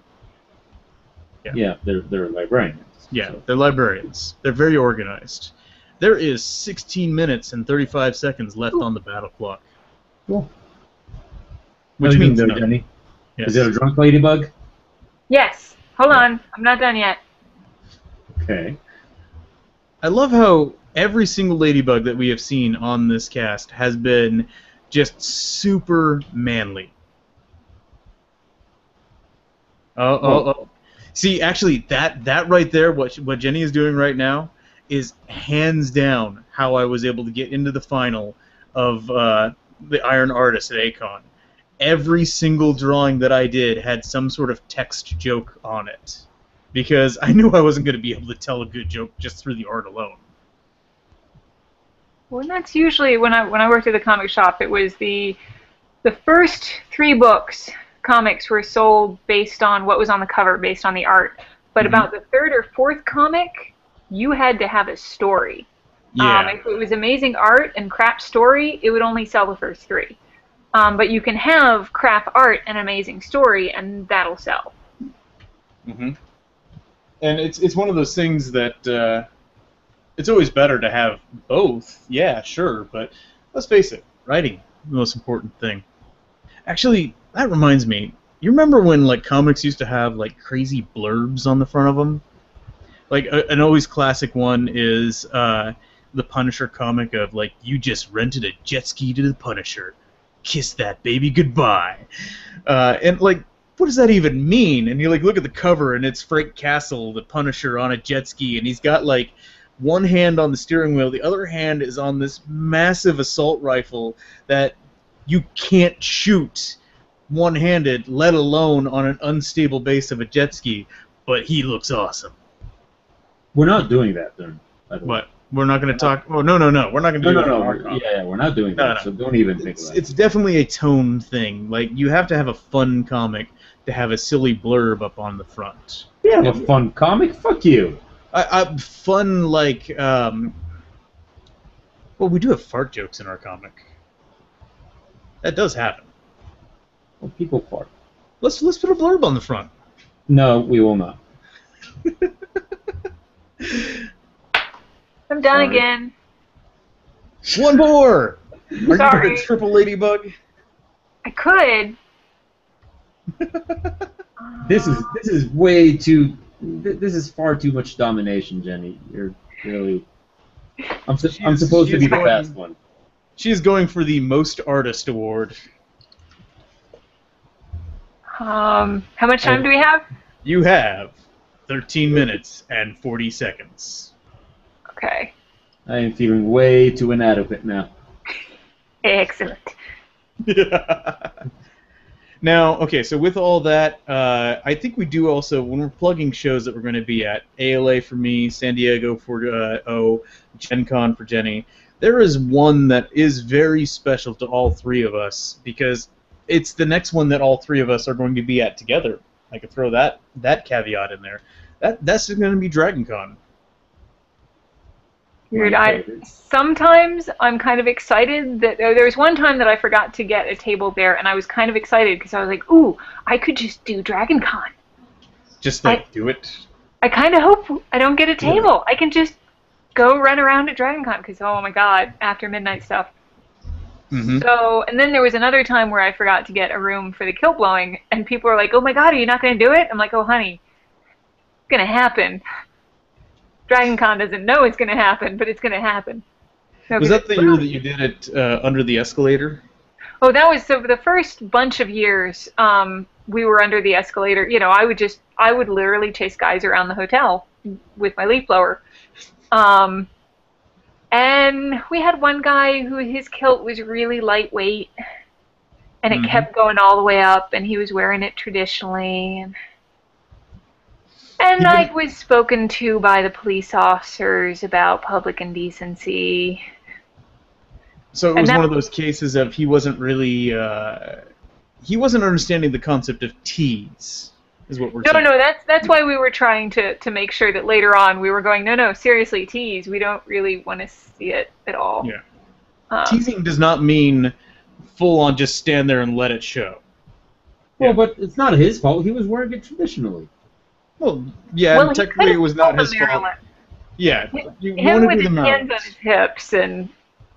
Yeah, they're librarians. Yeah, so. They're librarians. They're very organized. There is 16 minutes and 35 seconds left on the battle clock. Cool. Which means no. nothing. Jenny? Yes. Is it a drunk ladybug? Yes. Hold on. I'm not done yet. Okay. I love how every single ladybug that we have seen on this cast has been just super manly. Oh. See, actually, that right there, what Jenny is doing right now, is hands down how I was able to get into the final of the Iron Artist at A-Kon. Every single drawing that I did had some sort of text joke on it, because I knew I wasn't going to be able to tell a good joke just through the art alone. Well, and that's usually when I worked at the comic shop. It was the first 3 books. Comics were sold based on what was on the cover, based on the art. But about the 3rd or 4th comic, you had to have a story. Yeah. If it was amazing art and crap story, it would only sell the first 3. But you can have crap art and amazing story, and that'll sell. Mm-hmm. And it's one of those things that it's always better to have both. Yeah, sure, but let's face it, writing the most important thing. Actually, that reminds me. You remember when like comics used to have like crazy blurbs on the front of them? Like an always classic one is the Punisher comic of like, you just rented a jet ski to the Punisher. Kiss that baby goodbye. And like, what does that even mean? And you like look at the cover and it's Frank Castle, the Punisher, on a jet ski, and he's got like one hand on the steering wheel, the other hand is on this massive assault rifle that you can't shoot one-handed, let alone on an unstable base of a jet ski. But he looks awesome. We're not doing that, then. What? We're not going to talk. Oh no! We're not going to do it. No. Yeah, we're not doing that. No. So don't even think about it. It's definitely a tone thing. Like you have to have a fun comic to have a silly blurb up on the front. Yeah, a fun comic. Fuck you. Fun like. Well, we do have fart jokes in our comic. That does happen. Well, people fart. Let's put a blurb on the front. No, we will not. I'm done again. One more! Are Sorry. you a triple ladybug? I could. This is way too. This is far too much domination, Jenny. You're really. I'm supposed to be the fast one. She is going for the most artist award. How much time do we have? You have 13 minutes and 40 seconds. Okay. I am feeling way too inadequate now. Excellent. Now, okay, so with all that, I think we do also, when we're plugging shows that we're going to be at, ALA for me, San Diego for Gen Con for Jenny, there is one that is very special to all 3 of us, because it's the next one that all three of us are going to be at together. I could throw that caveat in there. That's going to be Dragon Con. Weird. Sometimes I'm kind of excited that there was one time that I forgot to get a table there, and I was kind of excited because I was like, "Ooh, I could just do Dragon Con." Just do it. I kind of hope I don't get a table. I can just go run around at Dragon Con because, oh my god, after midnight stuff. Mm-hmm. So, and then there was another time where I forgot to get a room for the kilt blowing, and people were like, "Oh my god, are you not going to do it?" I'm like, "Oh honey, it's going to happen." Dragon Con doesn't know it's going to happen, but it's going to happen. No, was that the year that you did it under the escalator? Oh, that was the first bunch of years. We were under the escalator. You know, I would literally chase guys around the hotel with my leaf blower. And we had one guy who his kilt was really lightweight, and it kept going all the way up, and he was wearing it traditionally. And I was spoken to by the police officers about public indecency. So it was one of those cases of he wasn't really, he wasn't understanding the concept of tease, is what we're saying. No, that's why we were trying to make sure that later on we were going, no, seriously, tease. We don't really want to see it at all. Yeah. Teasing does not mean full on just stand there and let it show. Well, but it's not his fault. He was wearing it traditionally. Well, yeah, technically it was not his fault. Yeah, you him want to with do the his hands Maryland. on his hips, and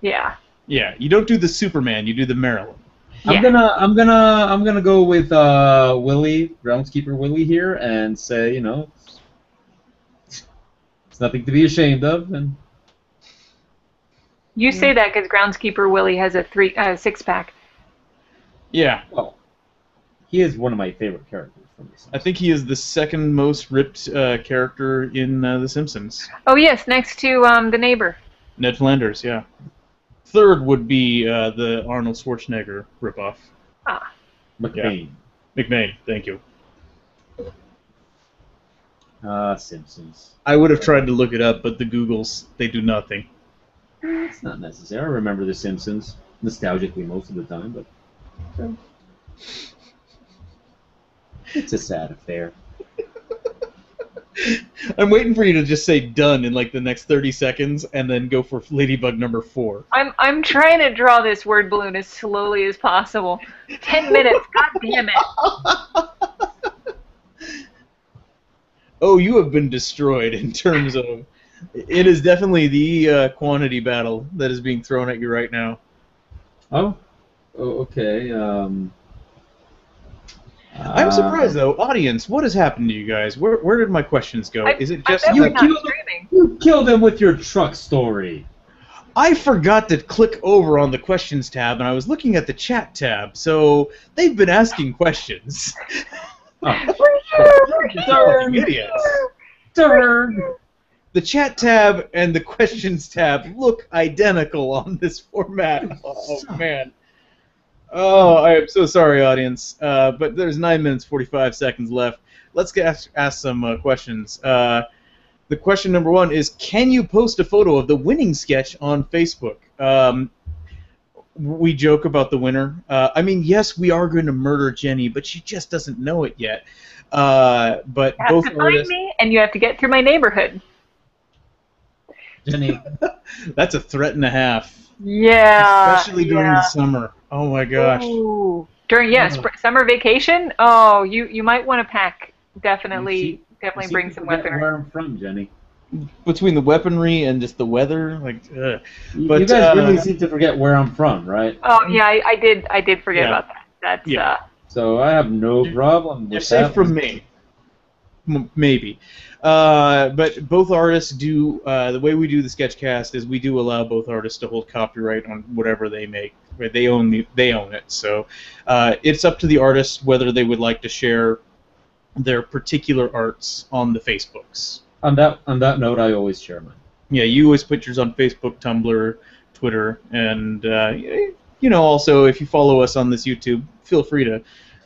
yeah. Yeah, you don't do the Superman, you do the Maryland. Yeah. I'm gonna go with Willie, groundskeeper Willie here, and say, you know, it's nothing to be ashamed of, and. You say that because groundskeeper Willie has a six-pack. Yeah. Well, he is one of my favorite characters from The Simpsons. I think he is the second most ripped character in The Simpsons. Oh yes, next to the neighbor. Ned Flanders, yeah. Third would be the Arnold Schwarzenegger ripoff. Ah. McBain. Yeah. McBain, thank you. Simpsons. I would have tried to look it up, but the Googles, they do nothing. It's not necessary. I remember The Simpsons nostalgically most of the time, but it's a sad affair. I'm waiting for you to just say done in like the next 30 seconds and then go for Ladybug number 4. I'm trying to draw this word balloon as slowly as possible. 10 minutes, god damn it. Oh, you have been destroyed in terms of... It is definitely the quantity battle that is being thrown at you right now. Oh, okay. I'm surprised, though. Audience, what has happened to you guys? Where did my questions go? Is it just you killed him with your truck story? I forgot to click over on the questions tab, and I was looking at the chat tab, so they've been asking questions. Darn idiots. Darn. The chat tab and the questions tab look identical on this format. Oh, man. Oh, I am so sorry, audience. But there's 9 minutes, 45 seconds left. Let's ask some questions. The question number 1 is, can you post a photo of the winning sketch on Facebook? We joke about the winner. I mean, yes, we are going to murder Jenny, but she just doesn't know it yet. But you have both to find artists... me, and you have to get through my neighborhood. Jenny. That's a threat and a half. Yeah. Especially during the summer. Oh my gosh. Ooh. During summer vacation. Oh, you might want to pack. Definitely bring some weaponry. Where I'm from, Jenny. Between the weaponry and just the weather, like. But you guys really seem to forget where I'm from, right? Oh yeah, I did forget about that. That's So I have no problem with You're safe from me. Maybe. But both artists do, the way we do the Sketchcast is we do allow both artists to hold copyright on whatever they make. Right? They own it. So it's up to the artist whether they would like to share their particular arts on the Facebooks. On that note, I always share mine. Yeah, you always put yours on Facebook, Tumblr, Twitter, and also if you follow us on this YouTube, feel free to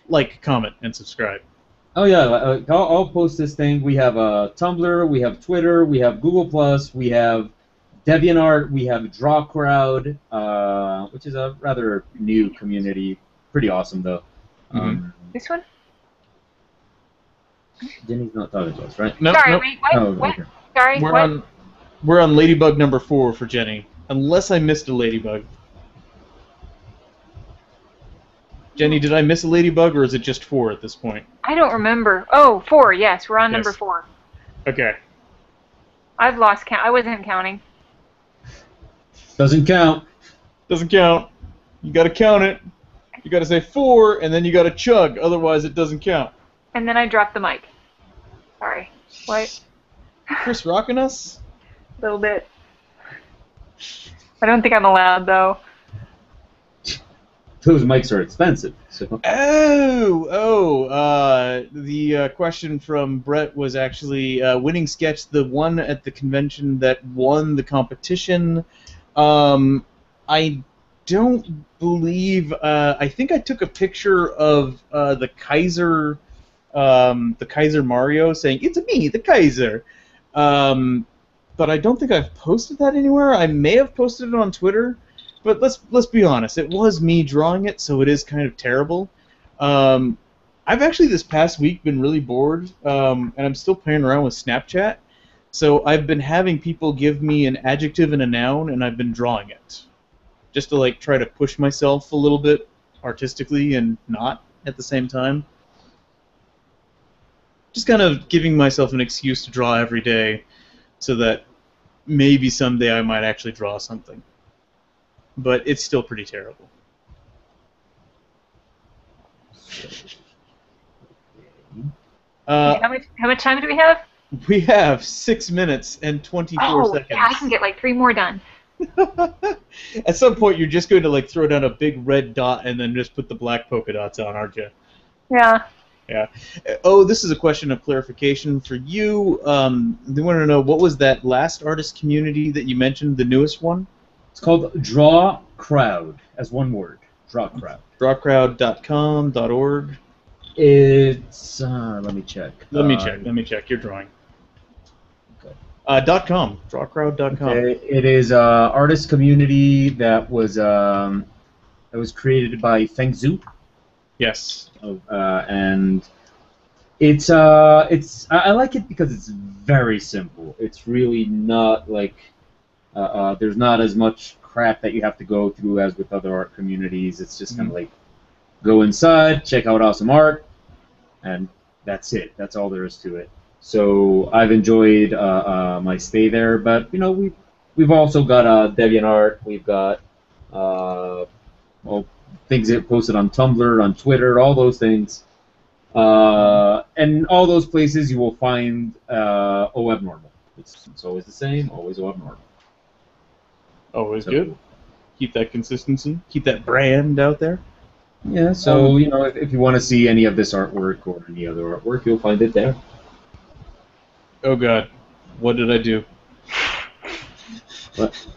like, comment, and subscribe. Oh yeah, I'll post this thing. We have Tumblr, we have Twitter, we have Google+, we have DeviantArt, we have DrawCrowd, which is a rather new community. pretty awesome though. This one? Jenny's not talking to us, right? No, Sorry, nope. wait, what? Oh, What? okay. Sorry, what? We're on Ladybug number 4 for Jenny, unless I missed a Ladybug. Jenny, did I miss a Ladybug, or is it just 4 at this point? I don't remember. Oh, 4, yes, we're on Yes. number 4. Okay. I've lost count. I wasn't counting. Doesn't count. Doesn't count. You gotta count it. You gotta say 4, and then you gotta chug, otherwise it doesn't count. And then I dropped the mic. Sorry. What? Chris rocking us? A little bit. I don't think I'm allowed, though. Those mics are expensive. So. The question from Brett was actually winning sketch, the one at the convention that won the competition. I don't believe. I think I took a picture of the Kaiser Mario saying "It's me, the Kaiser," but I don't think I've posted that anywhere. I may have posted it on Twitter. But let's be honest, it was me drawing it, so it is kind of terrible. I've actually this past week been really bored, and I'm still playing around with Snapchat. So I've been having people give me an adjective and a noun, and I've been drawing it, just to like try to push myself a little bit artistically and not at the same time. Just kind of giving myself an excuse to draw every day, so that maybe someday I might actually draw something. But it's still pretty terrible. How much time do we have? We have 6 minutes and 24 seconds. Yeah, I can get like 3 more done. At some point, you're just going to like throw down a big red dot and then just put the black polka dots on, aren't you? Yeah. Yeah. Oh, this is a question of clarification for you. They want to know, what was that last artist community that you mentioned, the newest one? It's called Draw Crowd, as one word. Draw Crowd. Drawcrowd.com.org. It's let me check. Let me check. You're drawing. Okay. .com. Drawcrowd.com. Okay. It is artist community that was created by Feng Zhu. Yes. And it's I like it because it's very simple. It's really not like there's not as much crap that you have to go through as with other art communities. It's just kind of like go inside, check out awesome art, and that's it. That's all there is to it. So I've enjoyed my stay there, but you know we've also got DeviantArt. We've got things that posted on Tumblr, on Twitter, all those things. And all those places you will find O Abnormal. It's always the same, always O Abnormal. Always good. Keep that consistency. Keep that brand out there. Yeah, so you know, if you want to see any of this artwork or any other artwork, you'll find it there. Oh God, what did I do? What?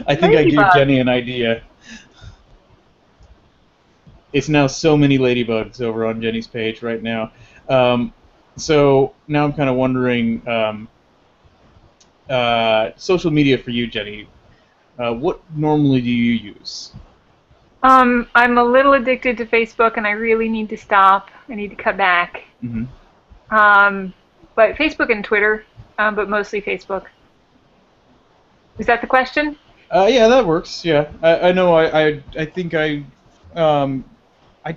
I think I gave Jenny an idea. It's now so many ladybugs over on Jenny's page right now. So now I'm kind of wondering, social media for you, Jenny. What normally do you use? I'm a little addicted to Facebook, and I really need to stop. I need to cut back. Mm-hmm. But Facebook and Twitter, but mostly Facebook. Is that the question? Yeah, that works. Yeah, I know. I think I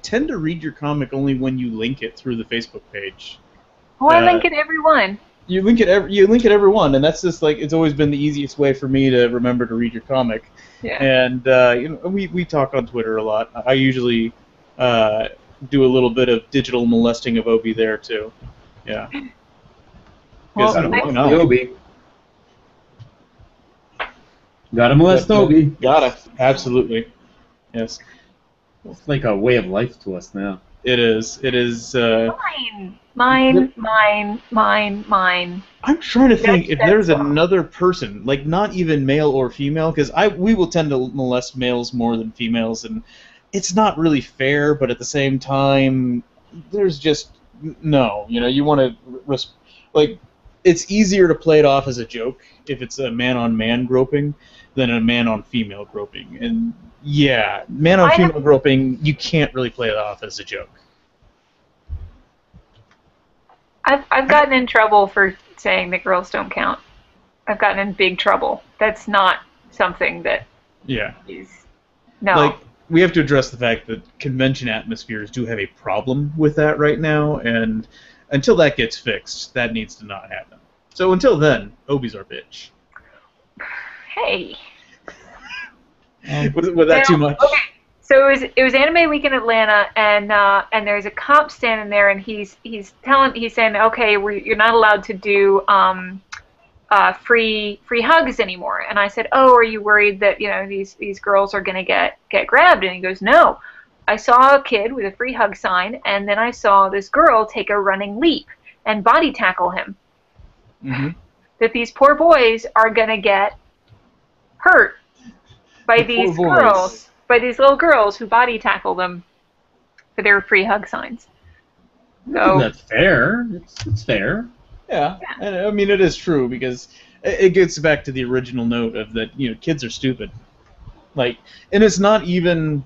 tend to read your comic only when you link it through the Facebook page. Oh, I link it every one. You link it every one, and that's just like it's always been the easiest way for me to remember to read your comic. Yeah. And you know, we talk on Twitter a lot. I usually do a little bit of digital molesting of Obi there too. Yeah. Well, Obi. Gotta molest Obi. Gotta. Absolutely. Yes. It's like a way of life to us now. It is. It is. Mine. I'm trying to think if there's another person, like not even male or female, because we will tend to molest males more than females, and it's not really fair. But at the same time, there's just no. You know, you want to like it's easier to play it off as a joke if it's a man-on-man groping than a man-on-female groping. And yeah, man-on-female groping, you can't really play it off as a joke. I've gotten in trouble for saying that girls don't count. I've gotten in big trouble. That's not something that is no. Like, we have to address the fact that convention atmospheres do have a problem with that right now, and until that gets fixed, that needs to not happen. So until then, Obi's our bitch. Hey. Was that too much? Okay. So it was Anime Week in Atlanta, and there's a cop standing there, and he's saying, okay, you're not allowed to do free hugs anymore. And I said, oh, are you worried that these girls are gonna get grabbed? And he goes, no. I saw a kid with a free hug sign, and then I saw this girl take a running leap and body tackle him. Mm-hmm. That these poor boys are gonna get hurt by these girls. By these little girls who body tackle them for their free hug signs. So that's fair. It's fair. Yeah, and I mean it is true because it gets back to the original note of that kids are stupid. Like, and it's not even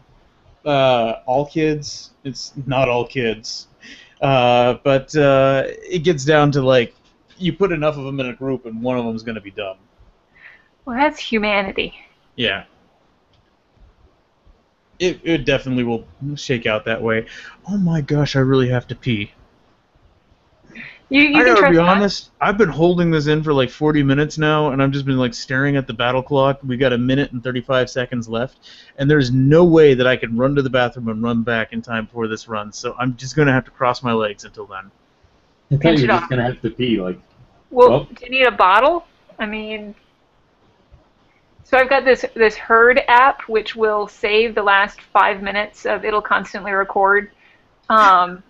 all kids. It's not all kids, but it gets down to like you put enough of them in a group and one of them is going to be dumb. Well, that's humanity. Yeah. It definitely will shake out that way. Oh my gosh, I really have to pee. You I can gotta be trust honest, I've been holding this in for like 40 minutes now, and I've just been like staring at the battle clock. We got 1 minute and 35 seconds left, and there's no way that I can run to the bathroom and run back in time for this run, so I'm just gonna have to cross my legs until then. I thought you were just gonna have to pee, like... Well, do you need a bottle? I mean... So I've got this Herd app, which will save the last 5 minutes of it'll constantly record. And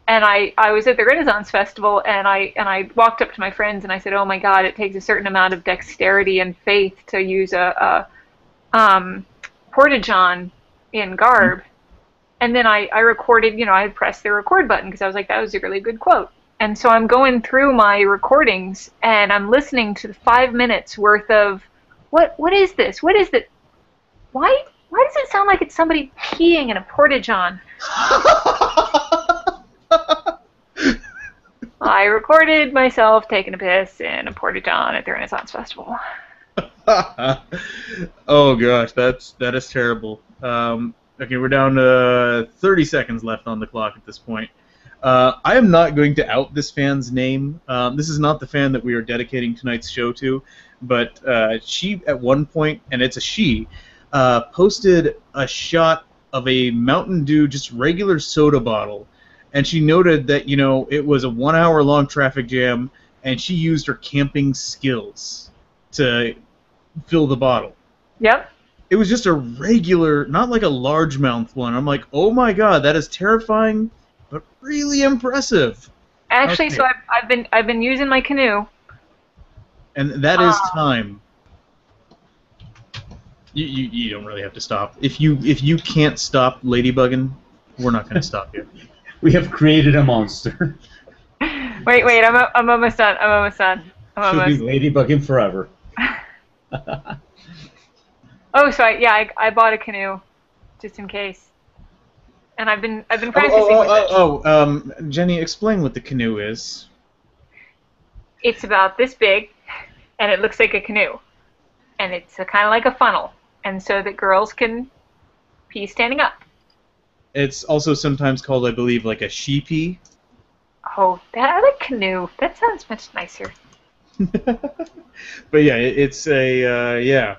I was at the Renaissance Festival, and I walked up to my friends and I said, oh my God, it takes a certain amount of dexterity and faith to use a porta-john in garb. And then I recorded, I pressed the record button because I was like, that was a really good quote. And so I'm going through my recordings and I'm listening to the 5 minutes worth of what is this? What is it? Why does it sound like it's somebody peeing in a porta-john? I recorded myself taking a piss in a porta-john at the Renaissance Festival. Oh gosh, that is terrible. Okay, we're down to 30 seconds left on the clock at this point. I am not going to out this fan's name. This is not the fan that we are dedicating tonight's show to, but she, at one point, and it's a she, posted a shot of a Mountain Dew, just regular soda bottle, and she noted that, it was a 1 hour long traffic jam, and she used her camping skills to fill the bottle. Yep. It was just a regular, not like a largemouth one. I'm like, oh my God, that is terrifying, but really impressive. Actually, okay. So I've been using my canoe. And that is time. You don't really have to stop. If you can't stop ladybugging, we're not going to stop you. We have created a monster. Wait, I'm almost done. She'll be ladybugging forever. Oh, so I bought a canoe, just in case. And I've been practicing with it. Jenny, explain what the canoe is. It's about this big, and it looks like a canoe. And it's kind of like a funnel, and so that girls can pee standing up. It's also sometimes called, I believe, like a sheepy. Oh, I like canoe. That sounds much nicer. But yeah, it's a, yeah.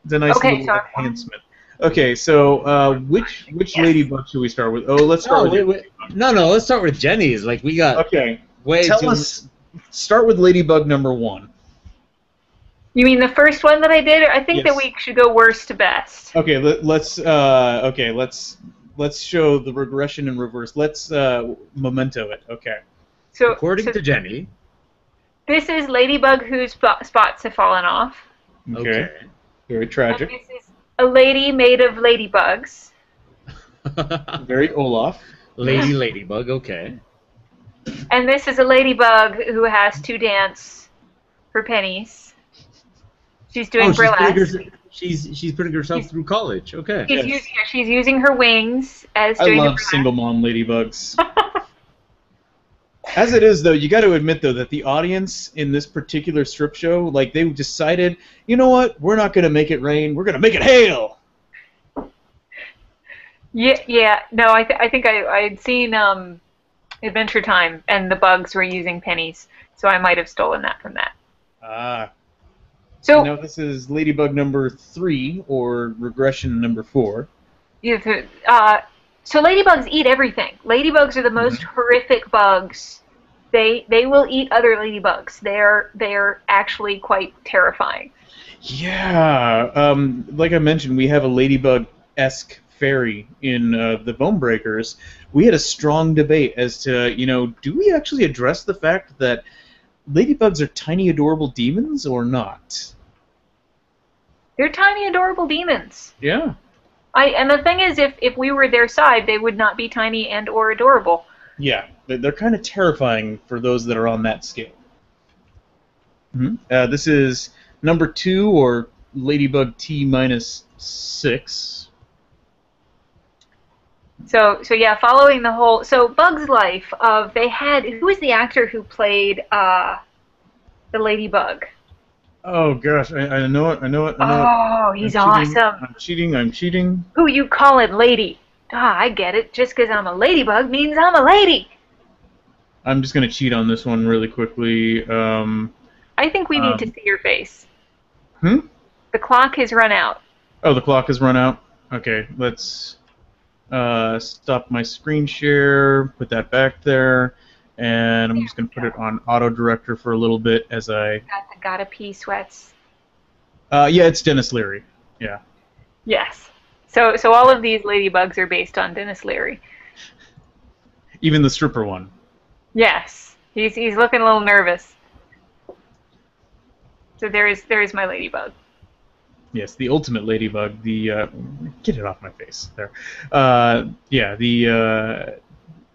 It's a nice little enhancement. Okay, so which ladybug should we start with? Oh, let's start with No, let's start with Jenny's. Like, we got Tell us. Start with ladybug number 1. You mean the first one that I did? I think that we should go worst to best. Okay, let's show the regression in reverse. Let's memento it. Okay. So according to Jenny, this is ladybug whose spots have fallen off. Okay. Very tragic. And this is a lady made of ladybugs. Very Olaf. Ladybug, okay. And this is a ladybug who has to dance for pennies. She's doing burlesque. She's putting herself through college. Okay. She's using her wings as I doing love single mom ladybugs. As it is, though, you got to admit, though, that the audience in this particular strip show, like, they decided, you know what, we're not going to make it rain, we're going to make it hail! Yeah. No, I think I'd seen Adventure Time, and the bugs were using pennies, so I might have stolen that from that. Ah. So now this is Ladybug number 3, or regression number 4. So ladybugs eat everything. Ladybugs are the most horrific bugs. They will eat other ladybugs. They're actually quite terrifying. Yeah. Like I mentioned, we have a ladybug-esque fairy in the Bone Breakers. We had a strong debate as to, you know, do we actually address the fact that ladybugs are tiny, adorable demons or not? They're tiny, adorable demons. Yeah. And the thing is, if we were their side, they would not be tiny and or adorable. Yeah, they're kind of terrifying for those that are on that scale. This is number 2, or Ladybug T-6. So yeah, following the whole Bug's Life of who was the actor who played the ladybug? Oh gosh, I know it. Oh, he's awesome. I'm cheating. Who you calling lady? Ah, I get it. Just because I'm a ladybug means I'm a lady. I'm just gonna cheat on this one really quickly. I think we need to see your face. The clock has run out. Oh, the clock has run out? Okay, let's stop my screen share, put that back there, and I'm just going to put it on auto director for a little bit as I... Got the gotta pee sweats. Yeah, it's Dennis Leary. Yeah. Yes. So all of these ladybugs are based on Dennis Leary. Even the stripper one. Yes. He's looking a little nervous. So there is my ladybug. Yes, the ultimate ladybug. The get it off my face there. Yeah, the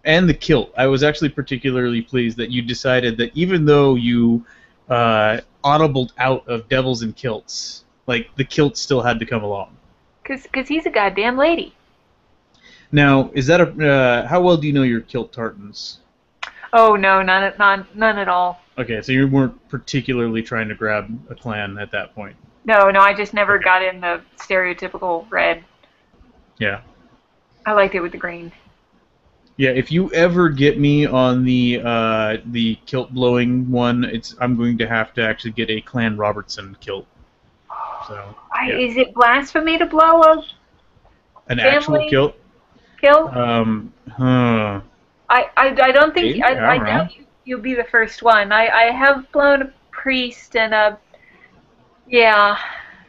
and the kilt. I was actually particularly pleased that you decided that even though you audibled out of Devils and Kilts, like the kilt still had to come along. Cause he's a goddamn lady. Now, is that a how well do you know your kilt tartans? Oh no, none at all. Okay, so you weren't particularly trying to grab a clan at that point. No, I just never got in the stereotypical red. Yeah. I liked it with the green. Yeah, if you ever get me on the kilt blowing one, I'm going to have to actually get a Clan Robertson kilt. So. Yeah. Is it blasphemy to blow an actual kilt? Kilt? Huh. I don't think Maybe? I doubt you'll be the first one. I have blown a priest and a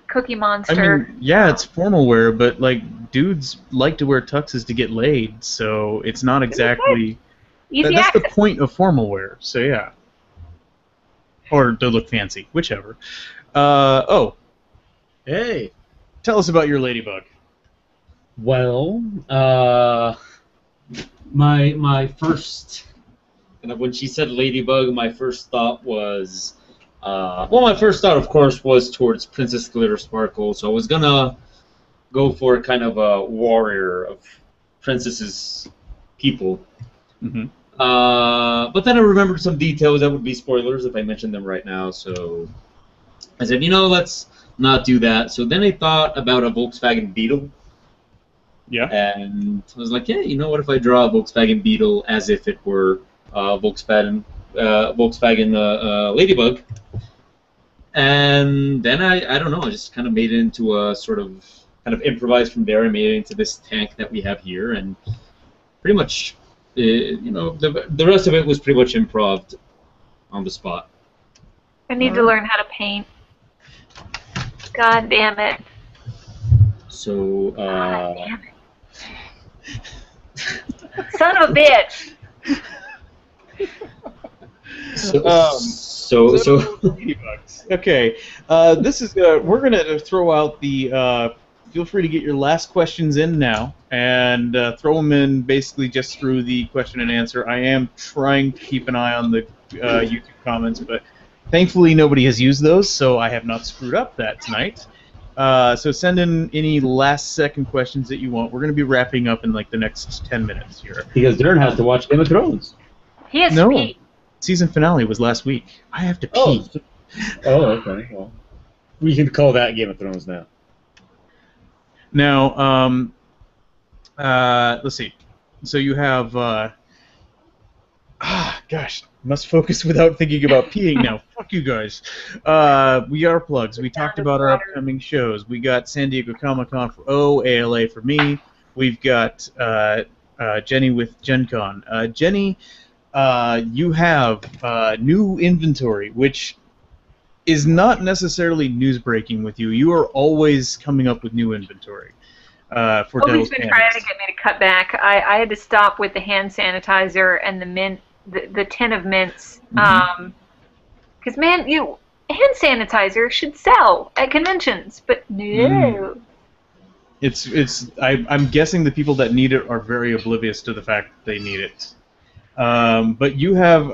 Cookie Monster. I mean, yeah, it's formal wear, but like dudes like to wear tuxes to get laid, so it's not exactly. That's the point of formal wear. So yeah. Or to look fancy, whichever. Oh. Hey. Tell us about your ladybug. Well, my first, and when she said ladybug, my first thought was, my first thought, of course, was towards Princess Glitter Sparkle. So I was gonna go for kind of a warrior of Princess's people. Mm-hmm. But then I remembered some details that would be spoilers if I mentioned them right now. So I said, let's not do that. So then I thought about a Volkswagen Beetle. Yeah. And I was like, what if I draw a Volkswagen Beetle as if it were Volkswagen Ladybug? And then I don't know, I just kind of made it into a sort of improvised from there. I made it into this tank that we have here, and pretty much, the rest of it was pretty much improv on the spot. I need to learn how to paint. God damn it. So, God damn it. Son of a bitch. Okay, this is we're gonna throw out the feel free to get your last questions in now and throw them in basically just through the question and answer. I am trying to keep an eye on the YouTube comments, but thankfully nobody has used those, so I have not screwed up that tonight. So send in any last-second questions that you want. We're going to be wrapping up in like the next 10 minutes here. Because Dern has to watch Game of Thrones. He has to pee. Season finale was last week. I have to pee. Oh, okay. Well, we can call that Game of Thrones now. Now, let's see. So you have, gosh, must focus without thinking about peeing now. Fuck you guys. We are plugs. We talked about our upcoming shows. We got San Diego Comic-Con for O, ALA for me. We've got Jennie with Gen Con. Jennie, you have new inventory, which is not necessarily news-breaking with you. You are always coming up with new inventory for Devil's been trying to get me to cut back. I had to stop with the hand sanitizer and the mint, the tin of mints. Because, man, hand sanitizer should sell at conventions, but no. I'm guessing the people that need it are very oblivious to the fact that they need it. But you have,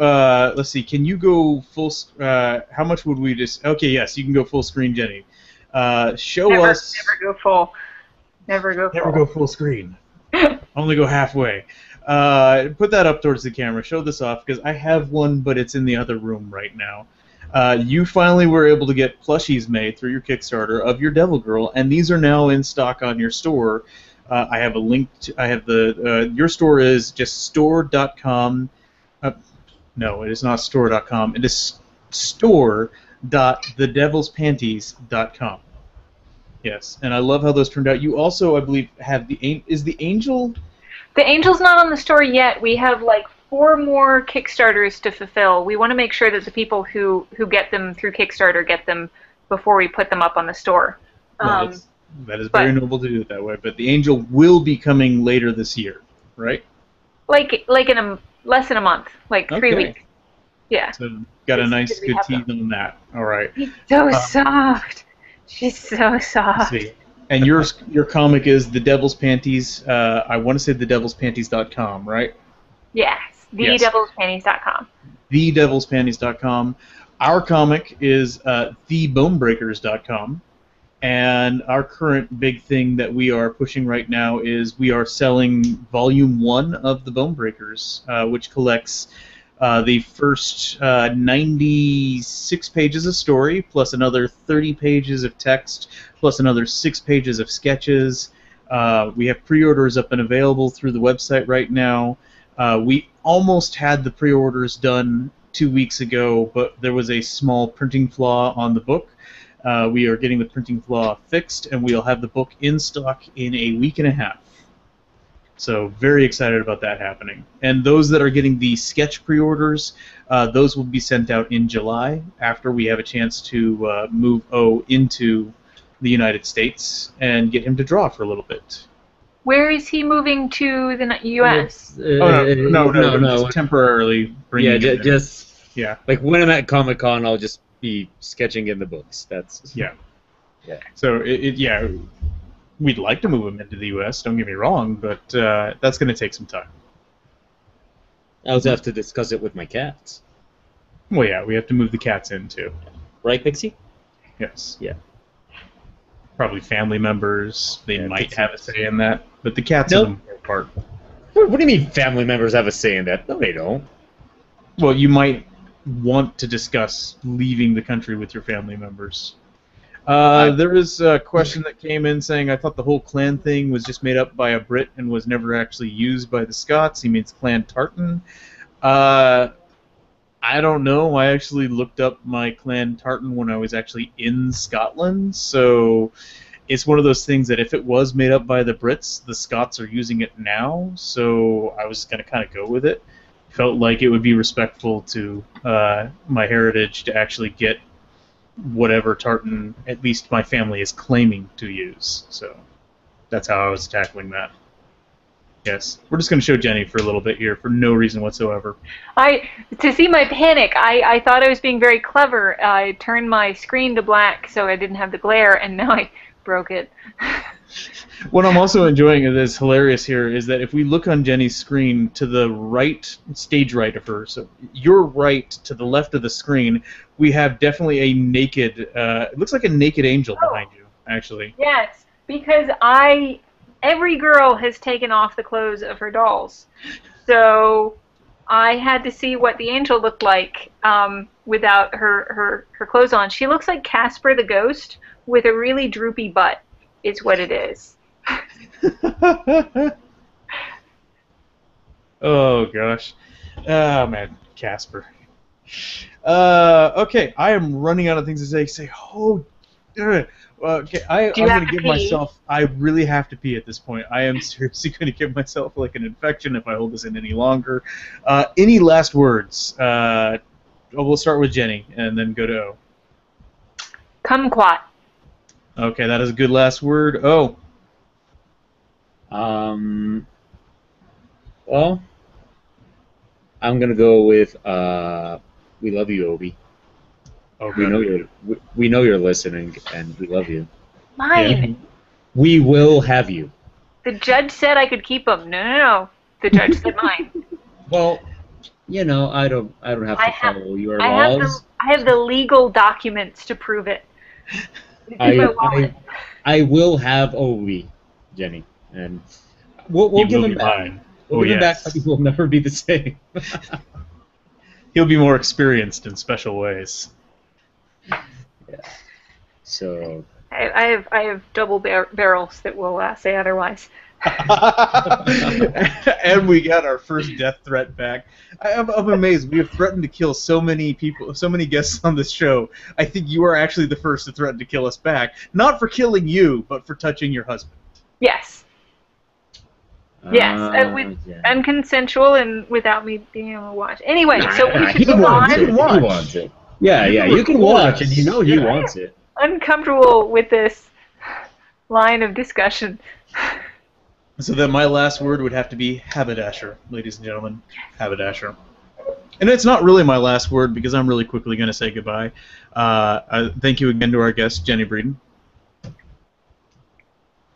let's see, can you go full, how much would we just, okay, yes, you can go full screen, Jennie. Show us. Never go full. Never go full. Never go full screen. Only go halfway. Put that up towards the camera. Show this off, because I have one, but it's in the other room right now. You finally were able to get plushies made through your Kickstarter of your Devil Girl, and these are now in stock on your store. I have a link to, I have the, your store is just store.com. No, it is not store.com. It is store.thedevilspanties.com. Yes, and I love how those turned out. You also, I believe, have is the Angel? The Angel's not on the store yet. We have like 4 more Kickstarters to fulfill. We want to make sure that the people who get them through Kickstarter get them before we put them up on the store. That is very noble to do it that way. But the Angel will be coming later this year, right? Like in less than a month, like 3 weeks. Yeah. So got a nice good tease on that. All right. She's so soft. She's so soft. See. And your comic is The Devil's Panties. I want to say thedevilspanties.com, right? Yes. TheDevilsPanties.com. TheDevilsPanties.com. Our comic is TheBoneBreakers.com. And our current big thing that we are pushing right now is we are selling Volume 1 of The Bone Breakers, which collects the first 96 pages of story, plus another 30 pages of text, plus another 6 pages of sketches. We have pre-orders up and available through the website right now. We almost had the pre-orders done 2 weeks ago, but there was a small printing flaw on the book. We are getting the printing flaw fixed, and we'll have the book in stock in a week and a half. So very excited about that happening. And those that are getting the sketch pre-orders, those will be sent out in July after we have a chance to move O into the United States and get him to draw for a little bit. Where is he moving to the U.S.? No, just temporarily bringing him yeah. Like when I'm at Comic-Con, I'll just be sketching in the books. That's yeah. So we'd like to move him into the U.S. Don't get me wrong, but that's going to take some time. I also have to discuss it with my cats. Well, yeah, we have to move the cats in too. Right, Pixie? Yes. Yeah. Probably family members. They might have a say in that, but the cats are the more part. What do you mean family members have a say in that? No, they don't. Well, you might want to discuss leaving the country with your family members. There was a question that came in saying, I thought the whole clan thing was just made up by a Brit and was never actually used by the Scots. He means Clan Tartan. I don't know. I actually looked up my Clan Tartan when I was actually in Scotland, so it's one of those things that if it was made up by the Brits, the Scots are using it now, so I was going to kind of go with it. Felt like it would be respectful to my heritage to actually get whatever tartan at least my family is claiming to use. So that's how I was tackling that. Yes. We're just going to show Jennie for a little bit here for no reason whatsoever. To see my panic, I thought I was being very clever. I turned my screen to black so I didn't have the glare, and now I broke it. What I'm also enjoying that's hilarious here is that if we look on Jenny's screen to the right, stage right of her, so your right to the left of the screen, we have definitely a naked, it looks like a naked angel behind you, actually. Yes, because every girl has taken off the clothes of her dolls. So I had to see what the angel looked like without her clothes on. She looks like Casper the Ghost with a really droopy butt, is what it is. Oh, gosh. Oh, man, Casper. Okay, I am running out of things to say. Okay, I'm going to give myself... I really have to pee at this point. I am seriously going to give myself like an infection if I hold this in any longer. Any last words? We'll start with Jenny and then go to O. Kumquat. Okay, that is a good last word. O. Well, I'm going to go with we love you, Obi. Okay. We know you're listening, and we love you. Mine. And we will have you. The judge said I could keep them. No. The judge said mine. Well, I don't have to follow your laws. I have the legal documents to prove it. I will have Obi, Jenny, and we'll give him back. Mine. We'll give him back. He will never be the same. He'll be more experienced in special ways. Yeah. So I have double barrels that will say otherwise. And we got our first death threat back. I'm amazed. We have threatened to kill so many people, so many guests on this show. I think you are actually the first to threaten to kill us back. Not for killing you, but for touching your husband. Yes. Yes, and consensual and without me being able to watch. Anyway, so we should go on. He wants it. Yeah, you can watch, and he wants it. Uncomfortable with this line of discussion. So then my last word would have to be haberdasher, ladies and gentlemen. Haberdasher. And it's not really my last word because I'm really quickly going to say goodbye. Thank you again to our guest, Jennie Breeden,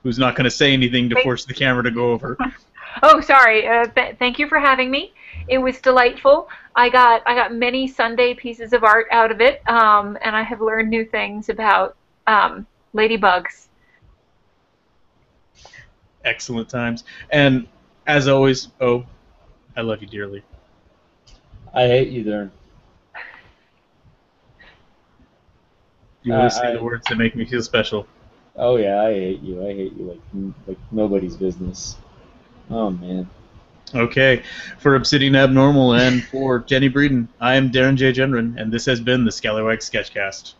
who's not going to say anything to force the camera to go over. Oh, sorry. Thank you for having me. It was delightful. I got many Sunday pieces of art out of it, and I have learned new things about ladybugs. Excellent times. And as always, O, I love you dearly. I hate you, Dern. You always say the words that make me feel special. Oh yeah, I hate you. I hate you like nobody's business. Oh man. Okay, for Obsidian Abnormal and for Jennie Breeden, I am Darren J. Gendron, and this has been the Scallywags Sketchcast.